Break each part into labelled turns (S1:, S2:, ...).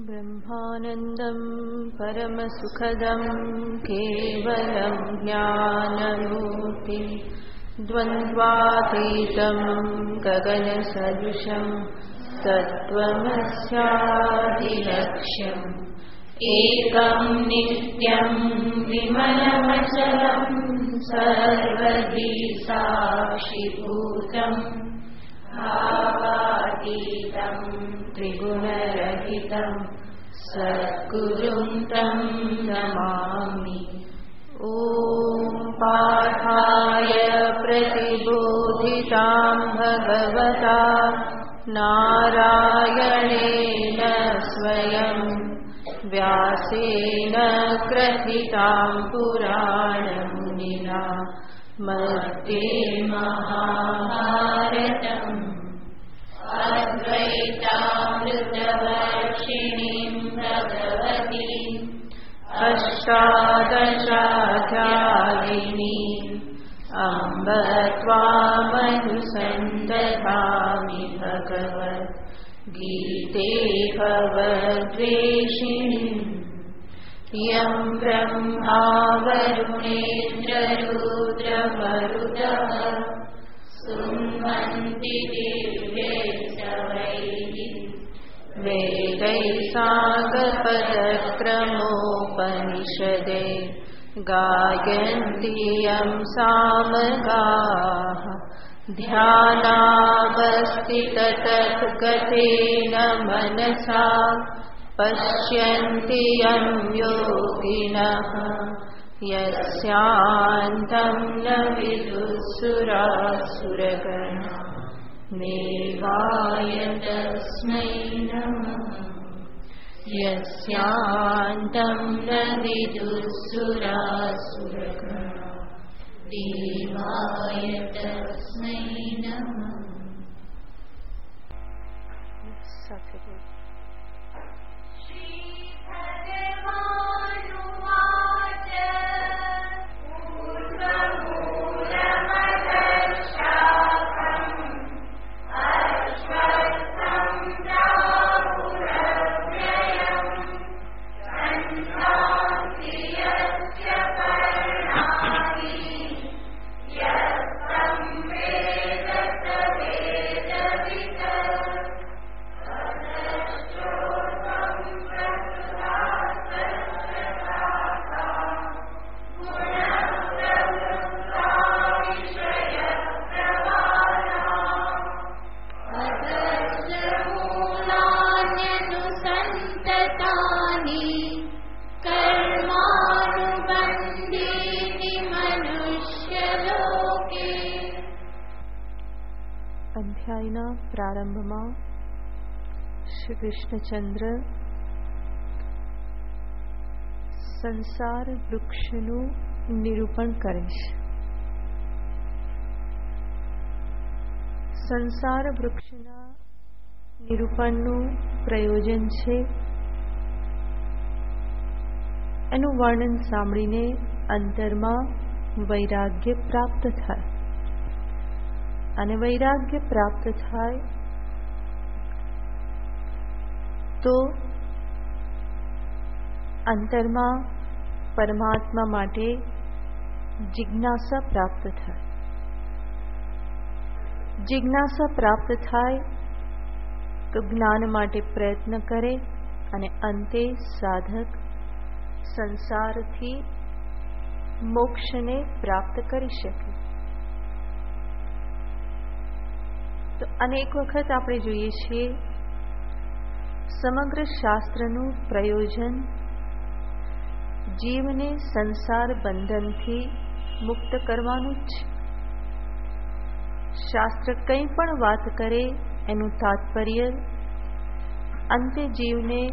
S1: ब्रह्मानन्दं परमसुखदं केवलं ज्ञानमूर्ति द्वन्द्वातीतं गगनसदृशं तत्त्वमस्यादिलक्ष्यम् एकं नित्यं विमलमचलं सर्वधी साक्षिभूतम् भावातीतं त्रिगुणरहितं सद्गुरुं तं नमामि। ॐ पाठाय प्रतिबोधितां भगवता नारायणेन स्वयं व्यासेन ग्रथितां पुराणमुनिना मध्ये महाभारतम् अद्वैतामृतवर्षिणीं भगवतीम् अष्टादशाध्यायिनीम् अम्ब त्वामनुसन्दधामि भगवद्गीते भवद्वेषिणीम् यं ब्रह्मा वरुणेन्द्ररुद्रमरुतः सुन्वन्ति दिव्यैस्तवैः वेदैः साङ्गपदक्रमोपनिषदे गायन्ति यं सामगाः ध्यानावस्थिततद्गतेन मनसा पश्यन्ति यं योगिनः यस्यान्तं न विदुःसुरासुरगणा देवाय तस्मै नमः। यस्यान्तं न विदुःसुरासुरगणा देवाय तस्मै नमः। અધ્યાયના પ્રારંભમાં શ્રી કૃષ્ણચંદ્ર સંસાર વૃક્ષનું નિરૂપણ કરે છે. સંસાર વૃક્ષના નિરૂપણનું પ્રયોજન છે એનું વર્ણન સાંભળીને અંતરમાં વૈરાગ્ય પ્રાપ્ત થાય અને વૈરાગ્ય પ્રાપ્ત થાય તો અંતરમાં પરમાત્મા માટે જિજ્ઞાસા પ્રાપ્ત થાય. જિજ્ઞાસા પ્રાપ્ત થાય તો જ્ઞાન માટે પ્રયત્ન કરે અને અંતે સાધક સંસારથી મોક્ષને પ્રાપ્ત કરી શકે. તો અનેક વખત આપણે જોઈએ છીએ સમગ્ર શાસ્ત્રનું પ્રયોજન જીવને સંસાર બંધનથી મુક્ત કરવાનું જ છે. શાસ્ત્ર કંઈ પણ વાત કરે એનું તાત્પર્ય અંતે જીવને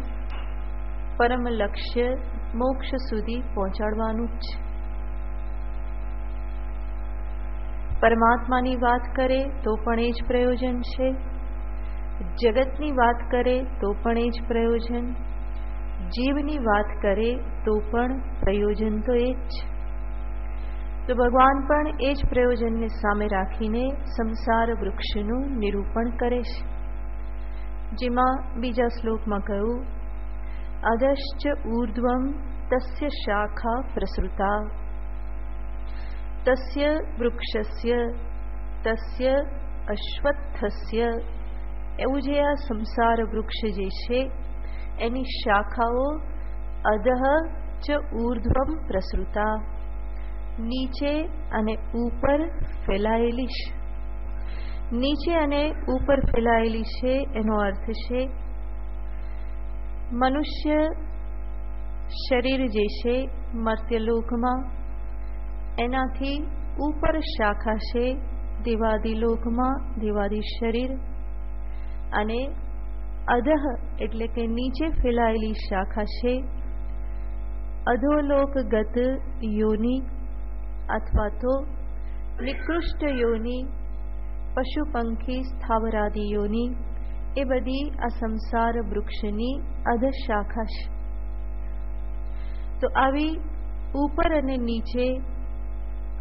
S1: પરમ લક્ષ્ય મોક્ષ સુધી પહોંચાડવાનું જ છે. પરમાત્માની વાત કરે તો પણ એ જ પ્રયોજન છે, જગતની વાત કરે તો પણ એ જ પ્રયોજન, જીવની વાત કરે તો પણ પ્રયોજન તો એ જ છે. તો ભગવાન પણ એ જ પ્રયોજનને સામે રાખીને સંસાર વૃક્ષનું નિરૂપણ કરે છે. જેમાં બીજા શ્લોકમાં કહ્યું, અધશ્ચ ઊર્ધ્વમ તસ્ય શાખા પ્રસૃતા તસ્ય વૃક્ષસ્ય તસ્ય અશ્વત્થસ્ય. એવું જે આ સંસાર વૃક્ષ જે છે એની શાખાઓ અધઃ ચ ઊર્ધ્વમ પ્રસૃતા, નીચે અને ઉપર ફેલાયેલી છે. નીચે અને ઉપર ફેલાયેલી છે એનો અર્થ છે મનુષ્ય શરીર જે છે મર્ત્યલોકમાં, એનાથી ઉપર શાખા છે દેવાદિલોકમાં દેવાદી શરીર, અને અધઃ એટલે કે નીચે ફેલાયેલી શાખા છે અધોલોકગત યોનિ અથવા તો નિકૃષ્ટ યોનિ, પશુ પંખી સ્થાવરાદિ યોનિ. એ બધી આ સંસાર વૃક્ષની અધશાખા છે. તો આવી ઉપર અને નીચે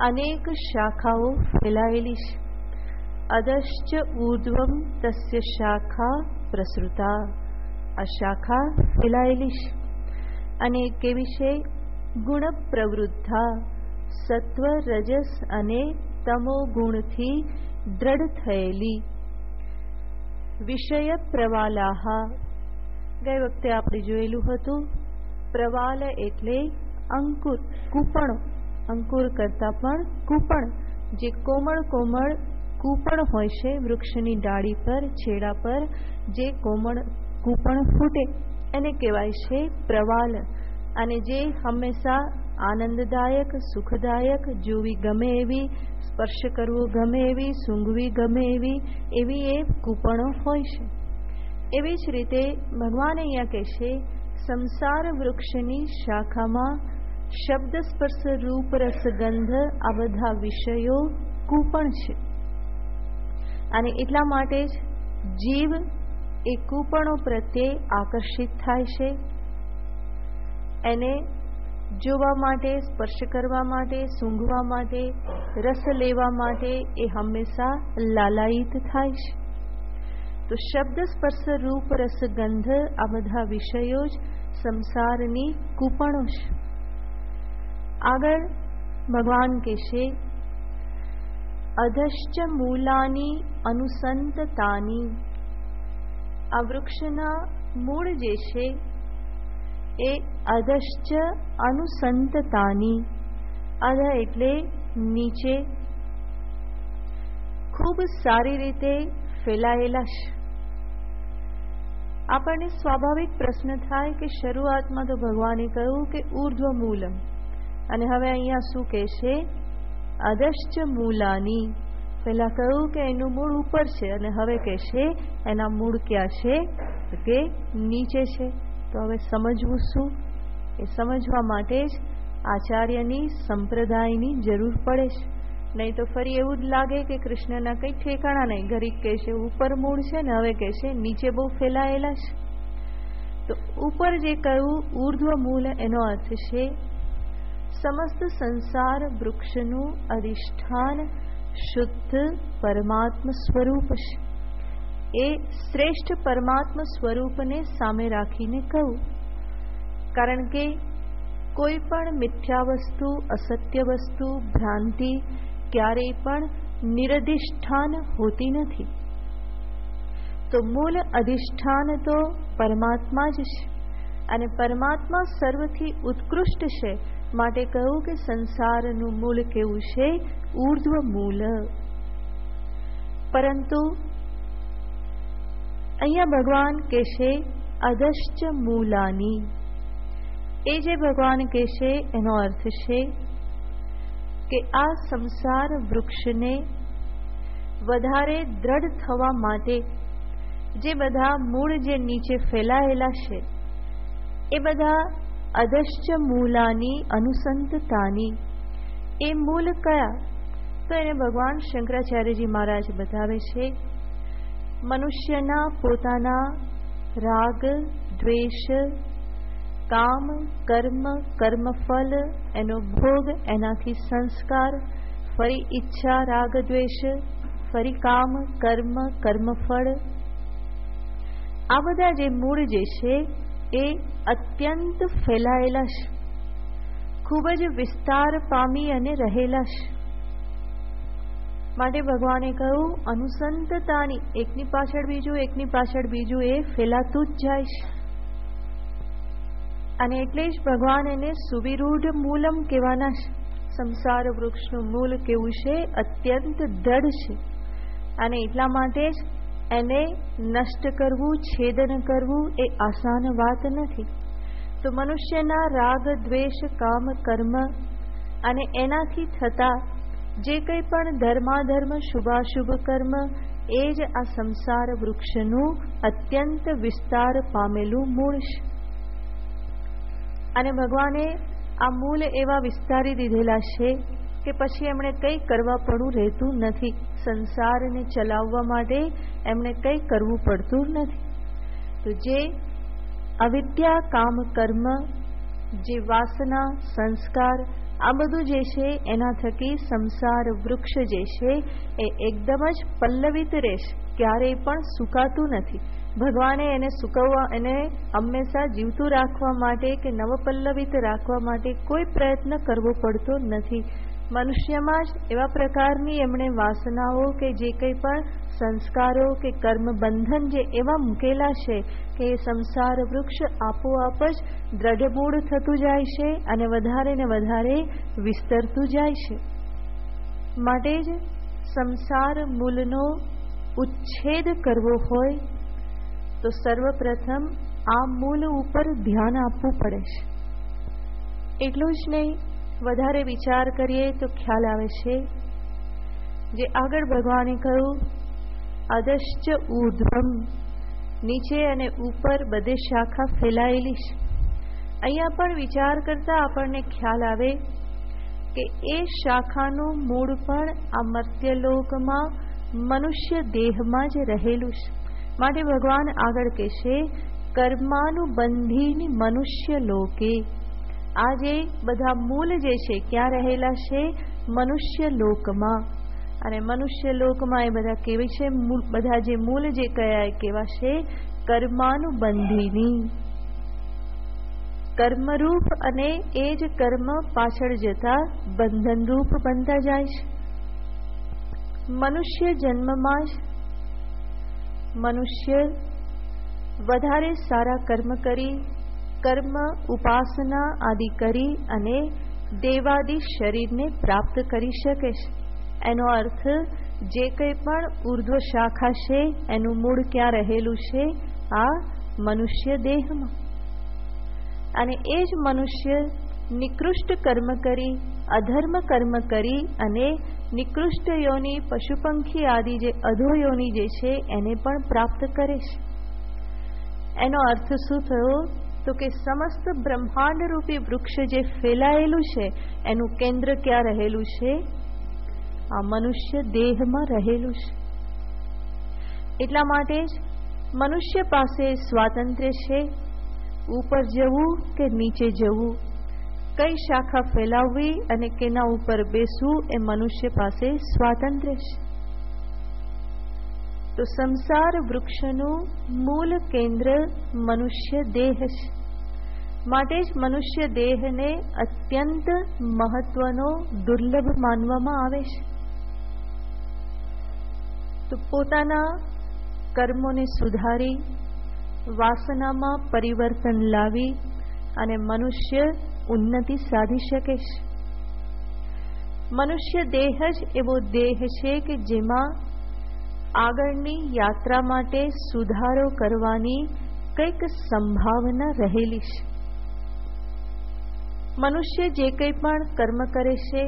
S1: અનેક શાખાઓ ફેલાયેલી છે. અધશ્ચ ઊર્ધ્વમ તસ્ય શાખા પ્રસૃતા, આ શાખા ફેલાયેલી છે. અને કેવી છે? ગુણ પ્રવૃદ્ધા, સત્વ રજસ અને તમો ગુણથી દ્રઢ થયેલી. વિષય પ્રવાલાહા, ગઈ વખતે આપણે જોયેલું હતું, પ્રવાલ એટલે અંકુર, કૂપણો. અંકુર કરતા પણ કૂપણ, જે કોમળ કોમળ કૂપણ હોય છે વૃક્ષની ડાળી પર, છેડા પર જે કોમળ કૂપણ ફૂટે એને કહેવાય છે પ્રવાલ. અને જે હંમેશા આનંદદાયક, સુખદાયક, જોવી ગમે એવી, સ્પર્શ કરવો ગમે એવી, સૂંઘવી ગમે એવી એ કૂપણો હોય છે. એવી જ રીતે ભગવાન અહીંયા કહેશે સંસાર વૃક્ષની શાખામાં શબ્દ સ્પર્શ રૂપ રસ ગંધ આ બધા વિષયો કૂપણ છે. અને એટલા માટે જ જીવ એ કૂપણો પ્રત્યે આકર્ષિત થાય છે. એને જોવા માટે, સ્પર્શ કરવા માટે, સૂંઘવા માટે, રસ લેવા માટે એ હંમેશા લાલાયિત થાય છે. તો શબ્દ સ્પર્શ રૂપ રસ ગંધ આ બધા વિષયો જ સંસારની કૂપણો છે. આગળ ભગવાન કહેશે અધશ્ચ મૂલાની અનુસંતતાની, આ વૃક્ષના મૂળ જે છે એ અધશ્ચ અનુસંતતાની, અધ એટલે નીચે, ખૂબ સારી રીતે ફેલાયેલા છે. આપણને સ્વાભાવિક પ્રશ્ન થાય કે શરૂઆતમાં તો ભગવાને કહ્યું કે ઉર્ધ્વ મૂલમ, અને હવે અહીંયા શું કહેશે? અધશ્ચ મૂલાની. પહેલા કહ્યું કે એનું મૂળ ઉપર છે અને હવે કહેશે એના મૂળ ક્યાં છે? કે નીચે છે. તો હવે સમજવું શું? એ સમજવા માટે જ આચાર્યની સંપ્રદાયની જરૂર પડે છે. નહીં તો ફરી એવું જ લાગે કે કૃષ્ણના કંઈ ઠેકાણા નહીં. ઘડીક કહેશે ઉપર મૂળ છે ને હવે કહેશે નીચે બહુ ફેલાયેલા છે. તો ઉપર જે કહ્યું ઊર્ધ્વ મૂળ, એનો અર્થ છે સમસ્ત સંસાર વૃક્ષનું અધિષ્ઠાન શુદ્ધ પરમાત્મ સ્વરૂપ છે. એ શ્રેષ્ઠ પરમાત્મ સ્વરૂપને સામે રાખીને કહું. કારણ કે કોઈ પણ મિથ્યા વસ્તુ, અસત્ય વસ્તુ, ભ્રાંતિ ક્યારેય પણ નિરધિષ્ઠાન હોતી નથી. તો મૂળ અધિષ્ઠાન તો પરમાત્મા જ છે, અને પરમાત્મા સર્વથી ઉત્કૃષ્ટ છે. માટે કહ્યું કે સંસારનું મૂળ કેવું છે? ઊર્ધ્વ મૂળ. પરંતુ અહીંયા ભગવાન કહેશે અધશ્ચ મૂલાની. એ જે ભગવાન કહેશે એનો અર્થ છે કે આ સંસાર વૃક્ષને વધારે દ્રઢ થવા માટે જે બધા મૂળ જે નીચે ફેલાયેલા છે એ બધા અધશ્ચ મૂલાની અનુસંતતાની. એ મૂળ કયા? તો એને ભગવાન શંકરાચાર્યજી મહારાજ બતાવે છે મનુષ્યના પોતાના રાગ, દ્વેષ, કામ, કર્મ, કર્મફલ, એનો ભોગ, એનાથી સંસ્કાર, ફરી ઈચ્છા, રાગ, દ્વેષ, ફરી કામ, કર્મ, કર્મફળ, આ બધા જે મૂળ જે છે એ અત્યંત ફેલાયેલા છે, ખૂબ જ વિસ્તાર પામી અને રહેલા છે. માટે ભગવાને કહ્યું અનુસંતતાની, એકની પાછળ બીજું એકની પાછળ બીજું એ ફેલાતું જ જાય છે. અને એટલે જ ભગવાન એને સુવિરૂઢ મૂલમ કહેવાના છે. સંસાર વૃક્ષનું મૂળ કેવું છે? અત્યંત દૃઢ છે. અને એટલા માટે જ એને નષ્ટ કરવું, છેદન કરવું એ આસાન વાત નથી. તો મનુષ્યના રાગ, દ્વેષ, કામ, કર્મ અને એનાથી થતા જે કંઈ પણ ધર્માધર્મ, શુભાશુભ કર્મ એ જ આ સંસાર વૃક્ષનું અત્યંત વિસ્તાર પામેલું મૂળ છે. અને ભગવાને આ મૂળ એવા વિસ્તારી દીધેલા છે કે પછી એમણે કંઈ કરવા પડવું રહેતું નથી. સંસારને ચલાવવા માટે એમણે કંઈ કરવું પડતું નથી. તો જે અવિદ્યા, કામ, કર્મ, જે વાસના, સંસ્કાર આ બધું જે છે એના થકી સંસાર વૃક્ષ જે છે એ એકદમ જ પલ્લવિત રહેશે, ક્યારેય પણ સુકાતું નથી. ભગવાને એને સુકવવા, એને હંમેશા જીવતું રાખવા માટે કે નવપલ્લવિત રાખવા માટે કોઈ પ્રયત્ન કરવો પડતો નથી. મનુષ્યમાં જ એવા પ્રકારની એમણે વાસનાઓ કે જે કંઈ પણ સંસ્કારો કે કર્મ બંધન જે એવા મૂકેલા છે કે એ સંસાર વૃક્ષ આપોઆપ જ દ્રઢમૂળ થતું જાય છે અને વધારે ને વધારે વિસ્તરતું જાય છે. માટે જ સંસાર મૂળનો ઉચ્છેદ કરવો હોય તો સર્વપ્રથમ આ મૂળ ઉપર ધ્યાન આપવું પડે છે. એટલું જ નહીં, વધારે વિચાર કરીએ તો ખ્યાલ આવે છે જે આગળ ભગવાને કહ્યું અધશ્ચ ઊર્ધ્વમ, નીચે અને ઉપર બધે શાખા ફેલાયેલી છે. અહીંયા પણ વિચાર કરતા આપણને ખ્યાલ આવે કે એ શાખાનું મૂળ પણ આ મર્ત્યલોકમાં મનુષ્ય દેહમાં જ રહેલું છે. માટે ભગવાન આગળ કહેશે કર્માનુબંધીની મનુષ્ય લોકે. આ જે બધા મૂળ જે છે ક્યાં રહેલા છે? મનુષ્ય લોકમાં. અને મનુષ્ય લોકમાં એ બધા કેવી છે? બધા જે મૂળ જે કયા કેવા છે? કર્માનુબંધીની, કર્મરૂપ, અને એ જ કર્મ પાછળ જતા બંધનરૂપ બનતા જાય છે. મનુષ્ય જન્મમાં જ મનુષ્ય વધારે સારા કર્મ કરી, કર્મ ઉપાસના આદિ કરી અને દેવાદિ શરીરને પ્રાપ્ત કરી શકે છે. એનો અર્થ જે કંઈ પણ ઉર્ધ્વ શાખા છે એનું મૂળ ક્યાં રહેલું છે? આ મનુષ્ય દેહમાં. અને એ જ મનુષ્ય નિકૃષ્ટ કર્મ કરી, અધર્મ કર્મ કરી અને નિકૃષ્ટ યોની, પશુ પંખી આદિ જે અધો યોની જે છે એને પણ પ્રાપ્ત કરે છે. એનો અર્થ શું થયો? તો કે સમસ્ત બ્રહ્માંડ રૂપી વૃક્ષ જે ફેલાયેલું છે એનું કેન્દ્ર ક્યાં રહેલું છે? આ મનુષ્ય દેહમાં રહેલું છે. એટલા માટે જ મનુષ્ય પાસે સ્વાતંત્ર્ય છે, ઉપર જવું કે નીચે જવું, કઈ શાખા ફેલાવવી અને કેના ઉપર બેસવું એ મનુષ્ય પાસે સ્વાતંત્ર્ય છે. તો સંસાર વૃક્ષનું મૂળ કેન્દ્ર મનુષ્ય દેહ છે. માટે જ મનુષ્ય દેહને અત્યંત મહત્વનો, દુર્લભ માનવામાં આવે છે. તો પોતાના કર્મોને સુધારી, વાસનામાં પરિવર્તન લાવી અને મનુષ્ય ઉન્નતિ સાધી શકે છે. મનુષ્ય દેહ જ એવો દેહ છે કે જેમાં આગળની યાત્રા માટે સુધારો કરવાની કંઈક સંભાવના રહેલી છે. મનુષ્ય જે કંઈ પણ કર્મ કરે છે,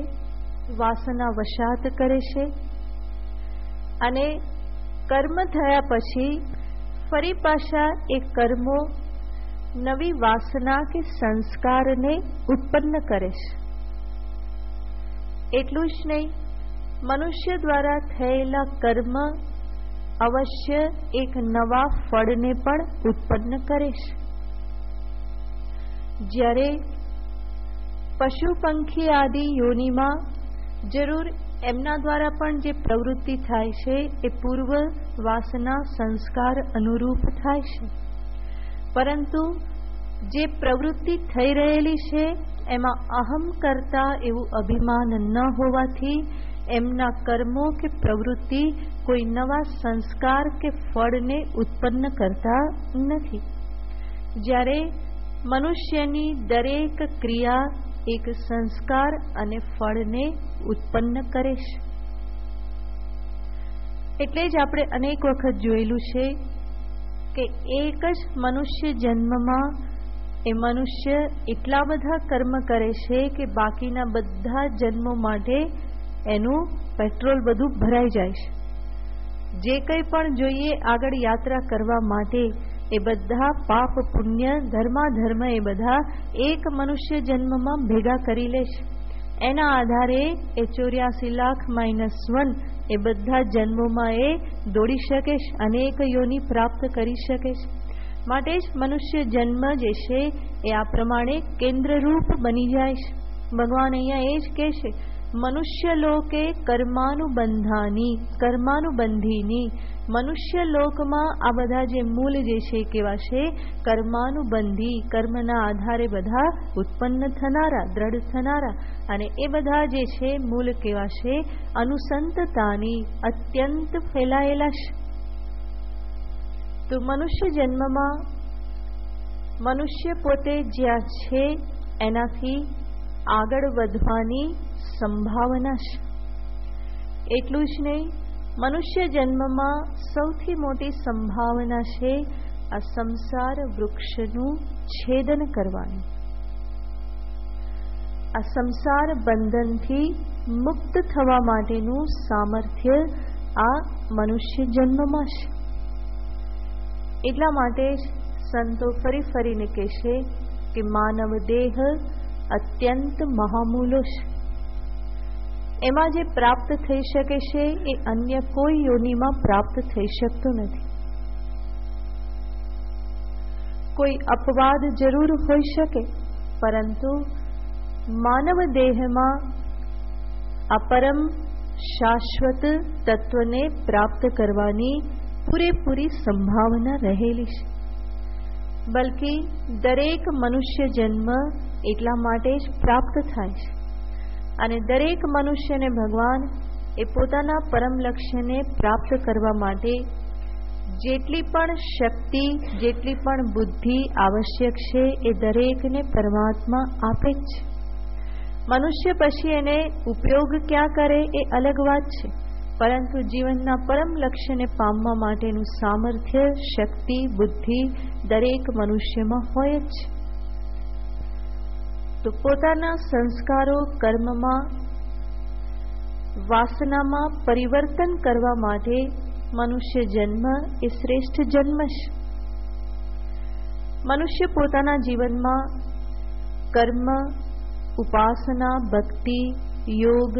S1: વાસના વશાત કરે છે અને કર્મ થયા પછી ફરી પાછા એ કર્મો નવી વાસના કે સંસ્કારને ઉત્પન્ન કરે છે. એટલું જ નહીં, મનુષ્ય દ્વારા થયેલા કર્મ અવશ્ય એક નવા ફળને પણ ઉત્પન્ન કરે છે. જ્યારે પશુ પંખી આદિ યોનિમાં જરૂર એમના દ્વારા પણ જે પ્રવૃત્તિ થાય છે એ પૂર્વ વાસના સંસ્કાર અનુરૂપ થાય છે. પરંતુ જે પ્રવૃત્તિ થઈ રહેલી છે એમાં અહમ કરતા એવું અભિમાન ન હોવાથી એમના કર્મો કે પ્રવૃત્તિ કોઈ નવા સંસ્કાર કે ફળને ઉત્પન્ન કરતા નથી. જ્યારે મનુષ્યની દરેક ક્રિયા એક સંસ્કાર અને ફળને ઉત્પન્ન કરે છે. એટલે જ આપણે અનેક વખત જોયેલું છે કે એક જ મનુષ્ય જન્મમાં એ મનુષ્ય એટલા બધા કર્મ કરે છે કે બાકીના બધા જન્મો માટે એનું પેટ્રોલ બધું ભરાઈ જાય છે. જે કંઈ પણ જોઈએ આગળ યાત્રા કરવા માટે એ બધા પાપ પુણ્ય ધર્માધર્મ એ બધા એક મનુષ્ય જન્મમાં ભેગા કરી લે છે. એના આધારે એ 84 લાખ -1 એ બધા જન્મોમાં એ દોડી શકે છે, અનેક યોનિ પ્રાપ્ત કરી શકે છે. માટે જ મનુષ્ય જન્મ જે છે એ આ પ્રમાણે કેન્દ્રરૂપ બની જાય છે. ભગવાન અહીંયા એ જ કહે છે, મનુષ્ય લોકે કર્માનુબંધીની. મનુષ્ય લોકમાં આ બધા જે મૂળ જે છે કેવા છે, કર્માનુબંધી, કર્મના આધારે બધા ઉત્પન્ન થનારા, દ્રઢ થનારા. અને એ બધા જે છે મૂળ કેવા છે, અનુસંતતાની, અત્યંત ફેલાયેલા છે. તો મનુષ્ય જન્મમાં મનુષ્ય પોતે જ્યાં છે એનાથી આગળ વધવાની સંભાવના છે. એટલું જ નહીં, મનુષ્ય જન્મમાં સૌથી મોટી સંભાવના છે આ સંસાર વૃક્ષનું છેદન કરવાની. આ સંસાર બંધનથી મુક્ત થવા માટેનું સામર્થ્ય આ મનુષ્ય જન્મમાં છે. એટલા માટે જ સંતો ફરી ફરીને કહેશે કે માનવ દેહ અત્યંત મહામૂલો છે. એમાં જે પ્રાપ્ત થઈ શકે છે એ અન્ય કોઈ યોનિમાં પ્રાપ્ત થઈ શકતું નથી. કોઈ અપવાદ જરૂર હોઈ શકે, પરંતુ માનવ દેહમાં આ પરમ શાશ્વત તત્વને પ્રાપ્ત કરવાની પૂરેપૂરી સંભાવના રહેલી છે. બલકી દરેક મનુષ્ય જન્મ એટલા માટે જ પ્રાપ્ત થાય છે. અને દરેક મનુષ્યને ભગવાન એ પોતાના પરમ લક્ષ્યને પ્રાપ્ત કરવા માટે જેટલી પણ શક્તિ, જેટલી પણ બુદ્ધિ આવશ્યક છે એ દરેકને પરમાત્મા આપે જ છે. મનુષ્ય પછી એને ઉપયોગ ક્યાં કરે એ અલગ વાત છે, પરંતુ જીવનના પરમ લક્ષ્યને પામવા માટેનું સામર્થ્ય, શક્તિ, બુદ્ધિ દરેક મનુષ્યમાં હોય જ છે. તો પોતાના સંસ્કારો, કર્મમાં, વાસનામાં પરિવર્તન કરવા માટે મનુષ્ય જન્મ એ શ્રેષ્ઠ જન્મ છે. મનુષ્ય પોતાના જીવનમાં કર્મ, ઉપાસના, ભક્તિ, યોગ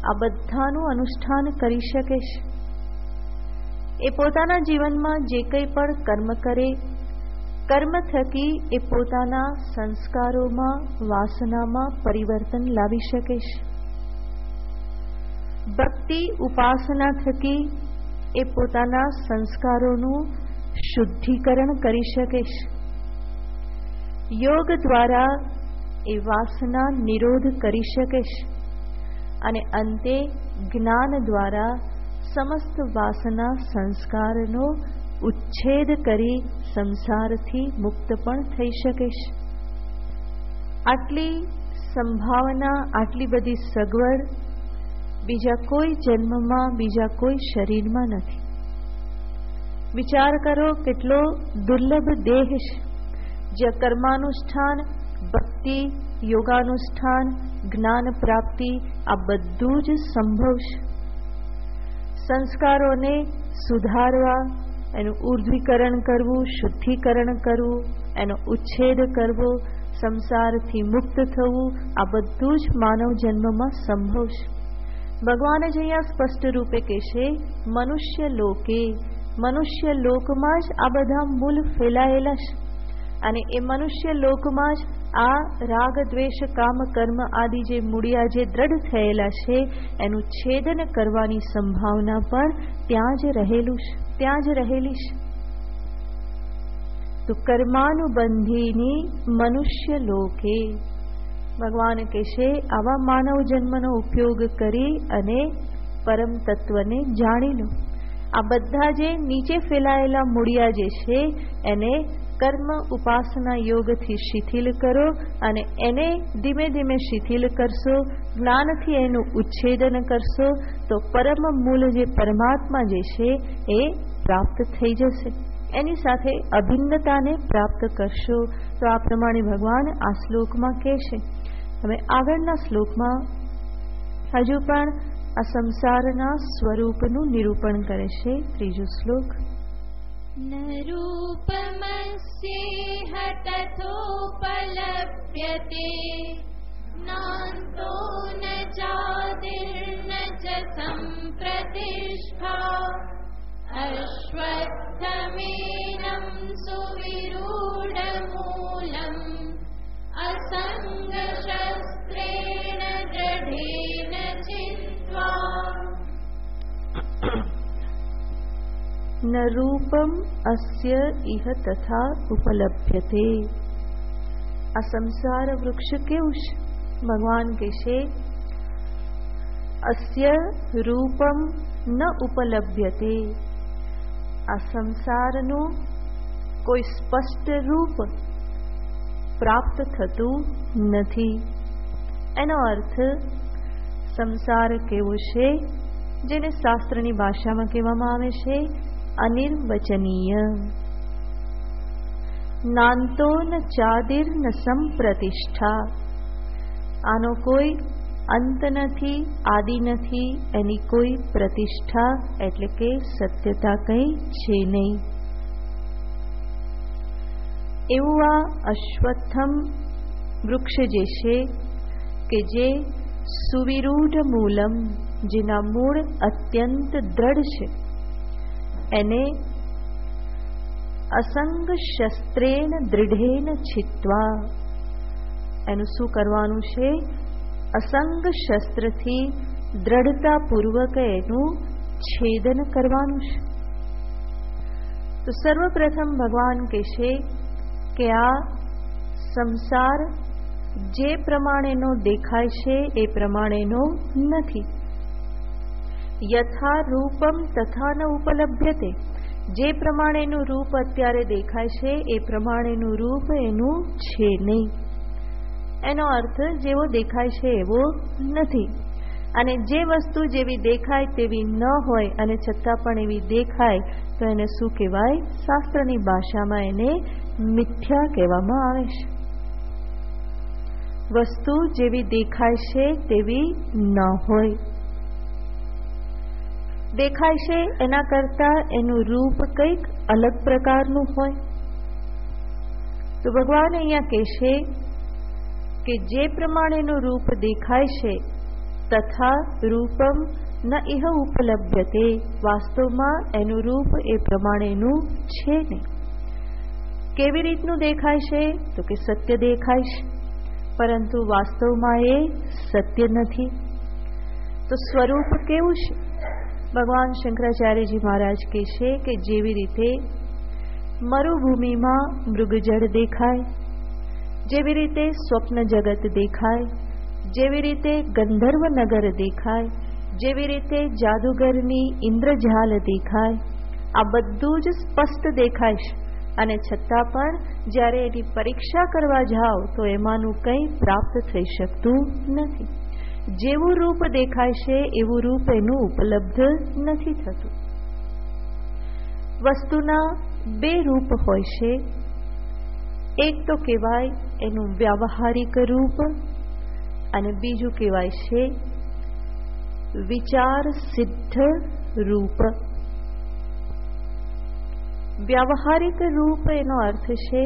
S1: આ બધાનું અનુષ્ઠાન કરી શકે છે. એ પોતાના જીવનમાં જે કંઈ પણ કર્મ કરે, કર્મ થકી એ પોતાના સંસ્કારોમાં, વાસનામાં પરિવર્તન લાવી શકે છે. ભક્તિ, ઉપાસના થકી એ પોતાના સંસ્કારોનું શુદ્ધિકરણ કરી શકે છે. યોગ દ્વારા એ વાસના નિરોધ કરી શકે છે. અને અંતે જ્ઞાન દ્વારા સમસ્ત વાસના સંસ્કારનો ઉચ્છેદ કરી સંસારથી મુક્ત પણ થઈ શકે છે. આટલી સંભાવના, આટલી બધી સગવડ બીજા કોઈ જન્મમાં, બીજા કોઈ શરીરમાં નથી. વિચાર કરો કેટલો દુર્લભ દેહ છે, જ્યાં કર્માનુષ્ઠાન, ભક્તિ, યોગાનુષ્ઠાન, જ્ઞાન પ્રાપ્તિ આ બધું જ સંભવ છે. સંસ્કારોને સુધારવા, એનું ઉર્ધ્વીકરણ કરવું, શુદ્ધિકરણ કરવું, એનો ઉચ્છેદ કરવો, સંસારથી મુક્ત થવું આ બધું જ માનવ જન્મમાં સંભવ છે. ભગવાન જ અહીંયા સ્પષ્ટ રૂપે કહેશે, મનુષ્ય લોકે, મનુષ્ય લોકમાં જ આ બધા મૂળ ફેલાયેલા છે. અને એ મનુષ્ય લોકમાં જ આ રાગ દ્વેષ કામ કર્મ આદિ જે મૂળિયા જે દ્રઢ થયેલા છે એનું છેદન કરવાની સંભાવના પણ ત્યાં જ રહેલી છે. તો કર્માનુબંધીની મનુષ્ય લોકે, ભગવાન કહેશે આવા માનવ જન્મનો ઉપયોગ કરી અને પરમ તત્વને જાણી લો. આ બધા જે નીચે ફેલાયેલા મૂળિયા જે છે એને કર્મ ઉપાસના યોગથી શિથિલ કરો અને એને ધીમે ધીમે શિથિલ કરશો, જ્ઞાનથી એનું ઉચ્છેદન કરશો તો પરમ મૂળ જે પરમાત્મા જે છે એ પ્રાપ્ત થઈ જશે. એની સાથે અભિન્નતાને પ્રાપ્ત કરશો. તો આ પ્રમાણે ભગવાન આ શ્લોકમાં કહેશે. હવે આગળના શ્લોકમાં હજુ પણ આ સંસારના સ્વરૂપનું નિરૂપણ કરે છે. ત્રીજો શ્લોક.
S2: ન રૂપમસ્યેહ તથોપલભ્યતે નાન્તો ન ચાદિર્ન ચ સંપ્રતિષ્ઠા અશ્વત્થમેनं સુવિરૂઢમૂલં અસંગશસ્ત્રેણ દૃઢેન ચિત્વા.
S1: ન રૂપમ અસ્ય ઇહ તથા ઉપલભ્યતે. આ સંસાર વૃક્ષ કેવું છે? ભગવાન કહેશે અસ્ય રૂપમ ન ઉપલભ્યતે. આ સંસારનું કોઈ સ્પષ્ટ રૂપ પ્રાપ્ત થતું નથી. એનો અર્થ સંસાર કેવો છે જેને શાસ્ત્રની ભાષામાં કહેવામાં આવે છે અનિર્વચનીય. નાંતો ન ચાદિર ન સંપ્રતિષ્ઠા. આનો કોઈ અંત નથી, આદિ નથી, એની કોઈ પ્રતિષ્ઠા એટલે કે સત્યતા કંઈ છે નહીં. એવું આ અશ્વત્થમ વૃક્ષ જે છે કે જે સુવિરૂઢ મૂલમ, જેના મૂળ અત્યંત દ્રઢ છે, એને અસંગ શસ્ત્રેણ દૃઢેન છિત્વા. એનું શું કરવાનું છે? અસંગ શસ્ત્રથી દ્રઢતાપૂર્વક એનું છેદન કરવાનું છે. તો સર્વપ્રથમ ભગવાન કહેશે કે આ સંસાર જે પ્રમાણેનો દેખાય છે એ પ્રમાણેનો નથી. યથા રૂપમ તથા ન ઉપલભ્યતે. જે પ્રમાણેનું રૂપ અત્યારે દેખાય છે એ પ્રમાણેનું રૂપ એનું છે નહીં. એનો અર્થ જેવો દેખાય છે એવો નથી. અને જે વસ્તુ જેવી દેખાય તેવી ન હોય અને છતાં પણ એવી દેખાય તો એને શું કહેવાય? શાસ્ત્રની ભાષામાં એને મિથ્યા કહેવામાં આવે છે. વસ્તુ જેવી દેખાય છે તેવી ન હોય. દેખાય છે એના કરતાં એનું રૂપ કંઈક અલગ પ્રકારનું હોય. તો ભગવાન અહીંયા કહેશે કે જે પ્રમાણેનું રૂપ દેખાય છે તથા રૂપમ ન ઇહ ઉપલભ્યતે. વાસ્તવમાં એનું રૂપ એ પ્રમાણેનું છે નહીં. કેવી રીતનું દેખાય છે? તો કે સત્ય દેખાય છે, પરંતુ વાસ્તવમાં એ સત્ય નથી. તો સ્વરૂપ કેવું છે? ભગવાન શંકરાચાર્યજી મહારાજ કહે છે કે જેવી રીતે મરુભૂમિમાં મૃગજળ દેખાય, જેવી રીતે સ્વપ્ન જગત દેખાય, જેવી રીતે ગંધર્વ નગર દેખાય, જેવી રીતે જાદુગરની ઇન્દ્રજાલ દેખાય, આ બધું જ સ્પષ્ટ દેખાય છે. અને છતાં પણ જ્યારે એની પરીક્ષા કરવા જાઓ તો એમાંનું કંઈ પ્રાપ્ત થઈ શકતું નથી. જેવું રૂપ દેખાય છે એવું રૂપ એનું ઉપલબ્ધ નથી થતું. વસ્તુના બે રૂપ હોય છે. એક તો કહેવાય એનું વ્યાવહારિક રૂપ અને બીજું કહેવાય છે વિચાર સિદ્ધ રૂપ. વ્યાવહારિક રૂપ એનો અર્થ છે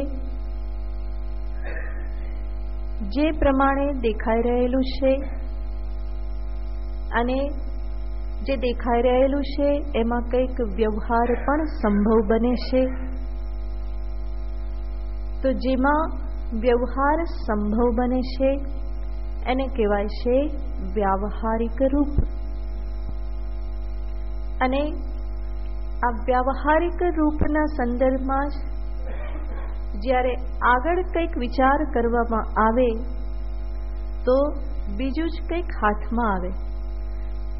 S1: જે પ્રમાણે દેખાઈ રહેલું છે અને જે દેખાઈ રહેલું છે એમાં કંઈક વ્યવહાર પણ સંભવ બને છે. તો જેમાં વ્યવહાર સંભવ બને છે એને કહેવાય છે વ્યાવહારિક રૂપ. અને આ વ્યાવહારિક રૂપના સંદર્ભમાં જ જ્યારે આગળ કંઈક વિચાર કરવામાં આવે તો બીજું જ કંઈક હાથમાં આવે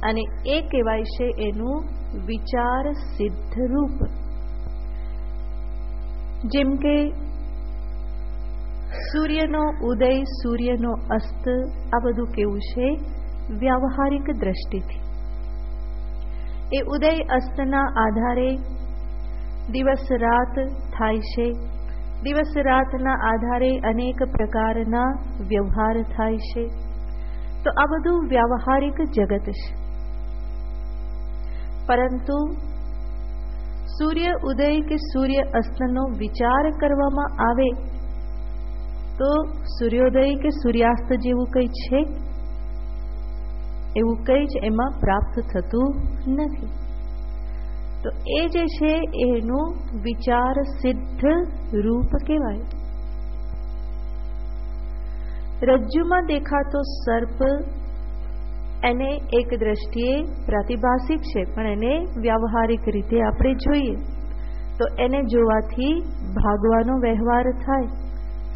S1: અને એ કહેવાય છે એનું વિચાર સિદ્ધ રૂપ. જેમ કે સૂર્યનો ઉદય, સૂર્યનો અસ્ત, આ બધું કેવું છે વ્યાવહારિક દ્રષ્ટિથી. એ ઉદય અસ્તના આધારે દિવસ રાત થાય છે. દિવસ રાતના આધારે અનેક પ્રકારના વ્યવહાર થાય છે. તો આ બધું વ્યાવહારિક જગત છે. પરંતુ સૂર્ય ઉદય કે સૂર્ય અસ્તનો વિચાર કરવામાં આવે તો સૂર્યોદય કે સૂર્યાસ્ત જેવું કંઈ છે એવું કંઈ જ એમાં પ્રાપ્ત થતું નથી. તો એ જે છે એનું વિચાર સિદ્ધ રૂપ કહેવાય. રજ્જુમાં દેખાતો સર્પ એને એક દ્રષ્ટિએ પ્રાતિભાસિક છે, પણ એને વ્યાવહારિક રીતે આપણે જોઈએ તો એને જોવાથી ભાગવાનો વ્યવહાર થાય,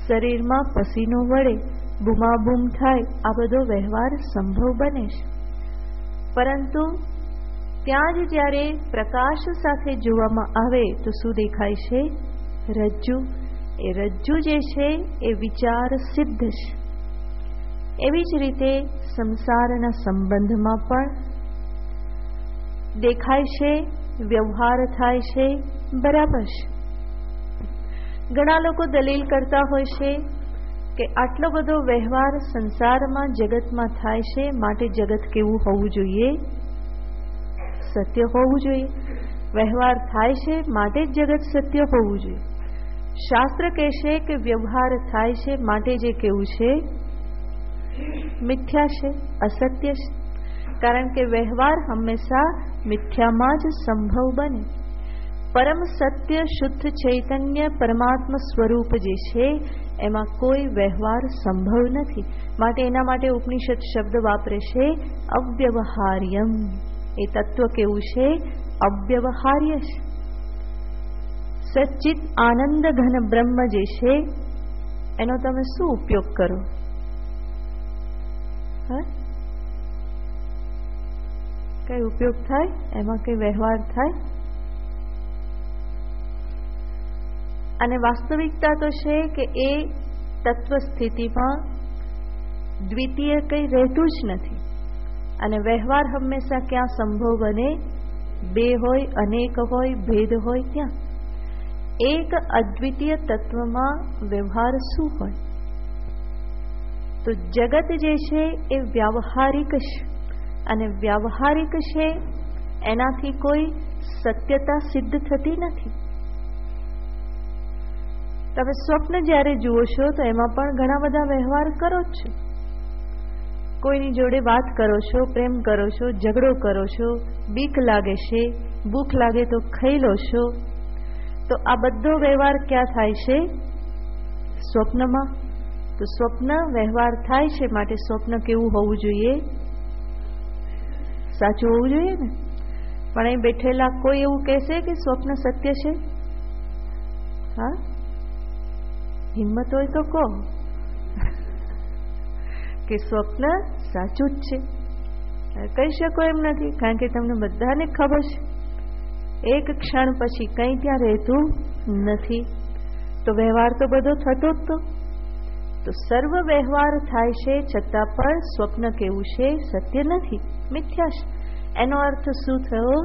S1: શરીરમાં પસીનો વળે, બૂમાબૂમ થાય, આ બધો વ્યવહાર સંભવ બને છે. પરંતુ ત્યાં જ જ્યારે પ્રકાશ સાથે જોવામાં આવે તો શું દેખાય છે? રજ્જુ. એ રજ્જુ જે છે એ વિચાર સિદ્ધ છે. એવી જ રીતે સંસારના સંબંધમાં પણ દેખાય છે, વ્યવહાર થાય છે, બરાબર છે. ઘણા લોકો દલીલ કરતા હોય છે કે આટલો બધો વ્યવહાર સંસારમાં જગતમાં થાય છે, માટે જગત કેવું હોવું જોઈએ? સત્ય હોવું જોઈએ. વ્યવહાર થાય છે માટે જ જગત સત્ય હોવું જોઈએ. શાસ્ત્ર કહેશે કે વ્યવહાર થાય છે માટે જે કેવું છે મિથ્યા છે, અસત્ય છે. કારણ કે વ્યવહાર હંમેશા મિથ્યામાં જ સંભવ બને. પરમ સત્ય શુદ્ધ ચૈતન્ય પરમાત્મા સ્વરૂપ જે છે એમાં કોઈ વ્યવહાર સંભવ નથી. માટે એના માટે ઉપનિષદ શબ્દ વાપરે છે અવ્યવહાર્યમ. એ તત્વ કેવું છે? અવ્યવહાર્ય છે. સચ્ચિત આનંદ ઘન બ્રહ્મ જે છે એનો તમે શું ઉપયોગ કરો? કઈ ઉપયોગ થાય? એમાં કઈ વ્યવહાર થાય? અને વાસ્તવિકતા તો છે કે એ તત્વ સ્થિતિમાં દ્વિતીય કંઈ રહેતું જ નથી. અને વ્યવહાર હંમેશા ક્યાં સંભવ બને? બે હોય, અનેક હોય, ભેદ હોય ત્યાં. એક અદ્વિતીય તત્વમાં વ્યવહાર શું હોય? તો જગત જે છે એ વ્યાવહારિક છે. અને વ્યાવહારિક છે એનાથી કોઈ સત્યતા સિદ્ધ થતી નથી. તમે સ્વપ્ન જ્યારે જુઓ છો તો એમાં પણ ઘણા બધા વ્યવહાર કરો જ છો. કોઈની જોડે વાત કરો છો, પ્રેમ કરો છો, ઝઘડો કરો છો, બીક લાગે છે, ભૂખ લાગે તો ખાઈ લો છો. તો આ બધો વ્યવહાર ક્યાં થાય છે? સ્વપ્નમાં. તો સ્વપ્ન વ્યવહાર થાય છે માટે સ્વપ્ન કેવું હોવું જોઈએ? સાચું હોવું જોઈએ ને. પણ અહીં બેઠેલા કોઈ એવું કહેશે કે સ્વપ્ન સત્ય છે? હા, હિંમત હોય તો કહો કે સ્વપ્ન સાચું જ છે. કહી શકો એમ નથી, કારણ કે તમને બધાને ખબર છે એક ક્ષણ પછી કંઈ ત્યાં રહેતું નથી. તો વ્યવહાર તો બધો થતો જ તો સર્વ વ્યવહાર થાય છે છતાં પણ સ્વપ્ન કેવું છે? સત્ય નથી, મિથ્યા છે. એનો અર્થ શું થયો?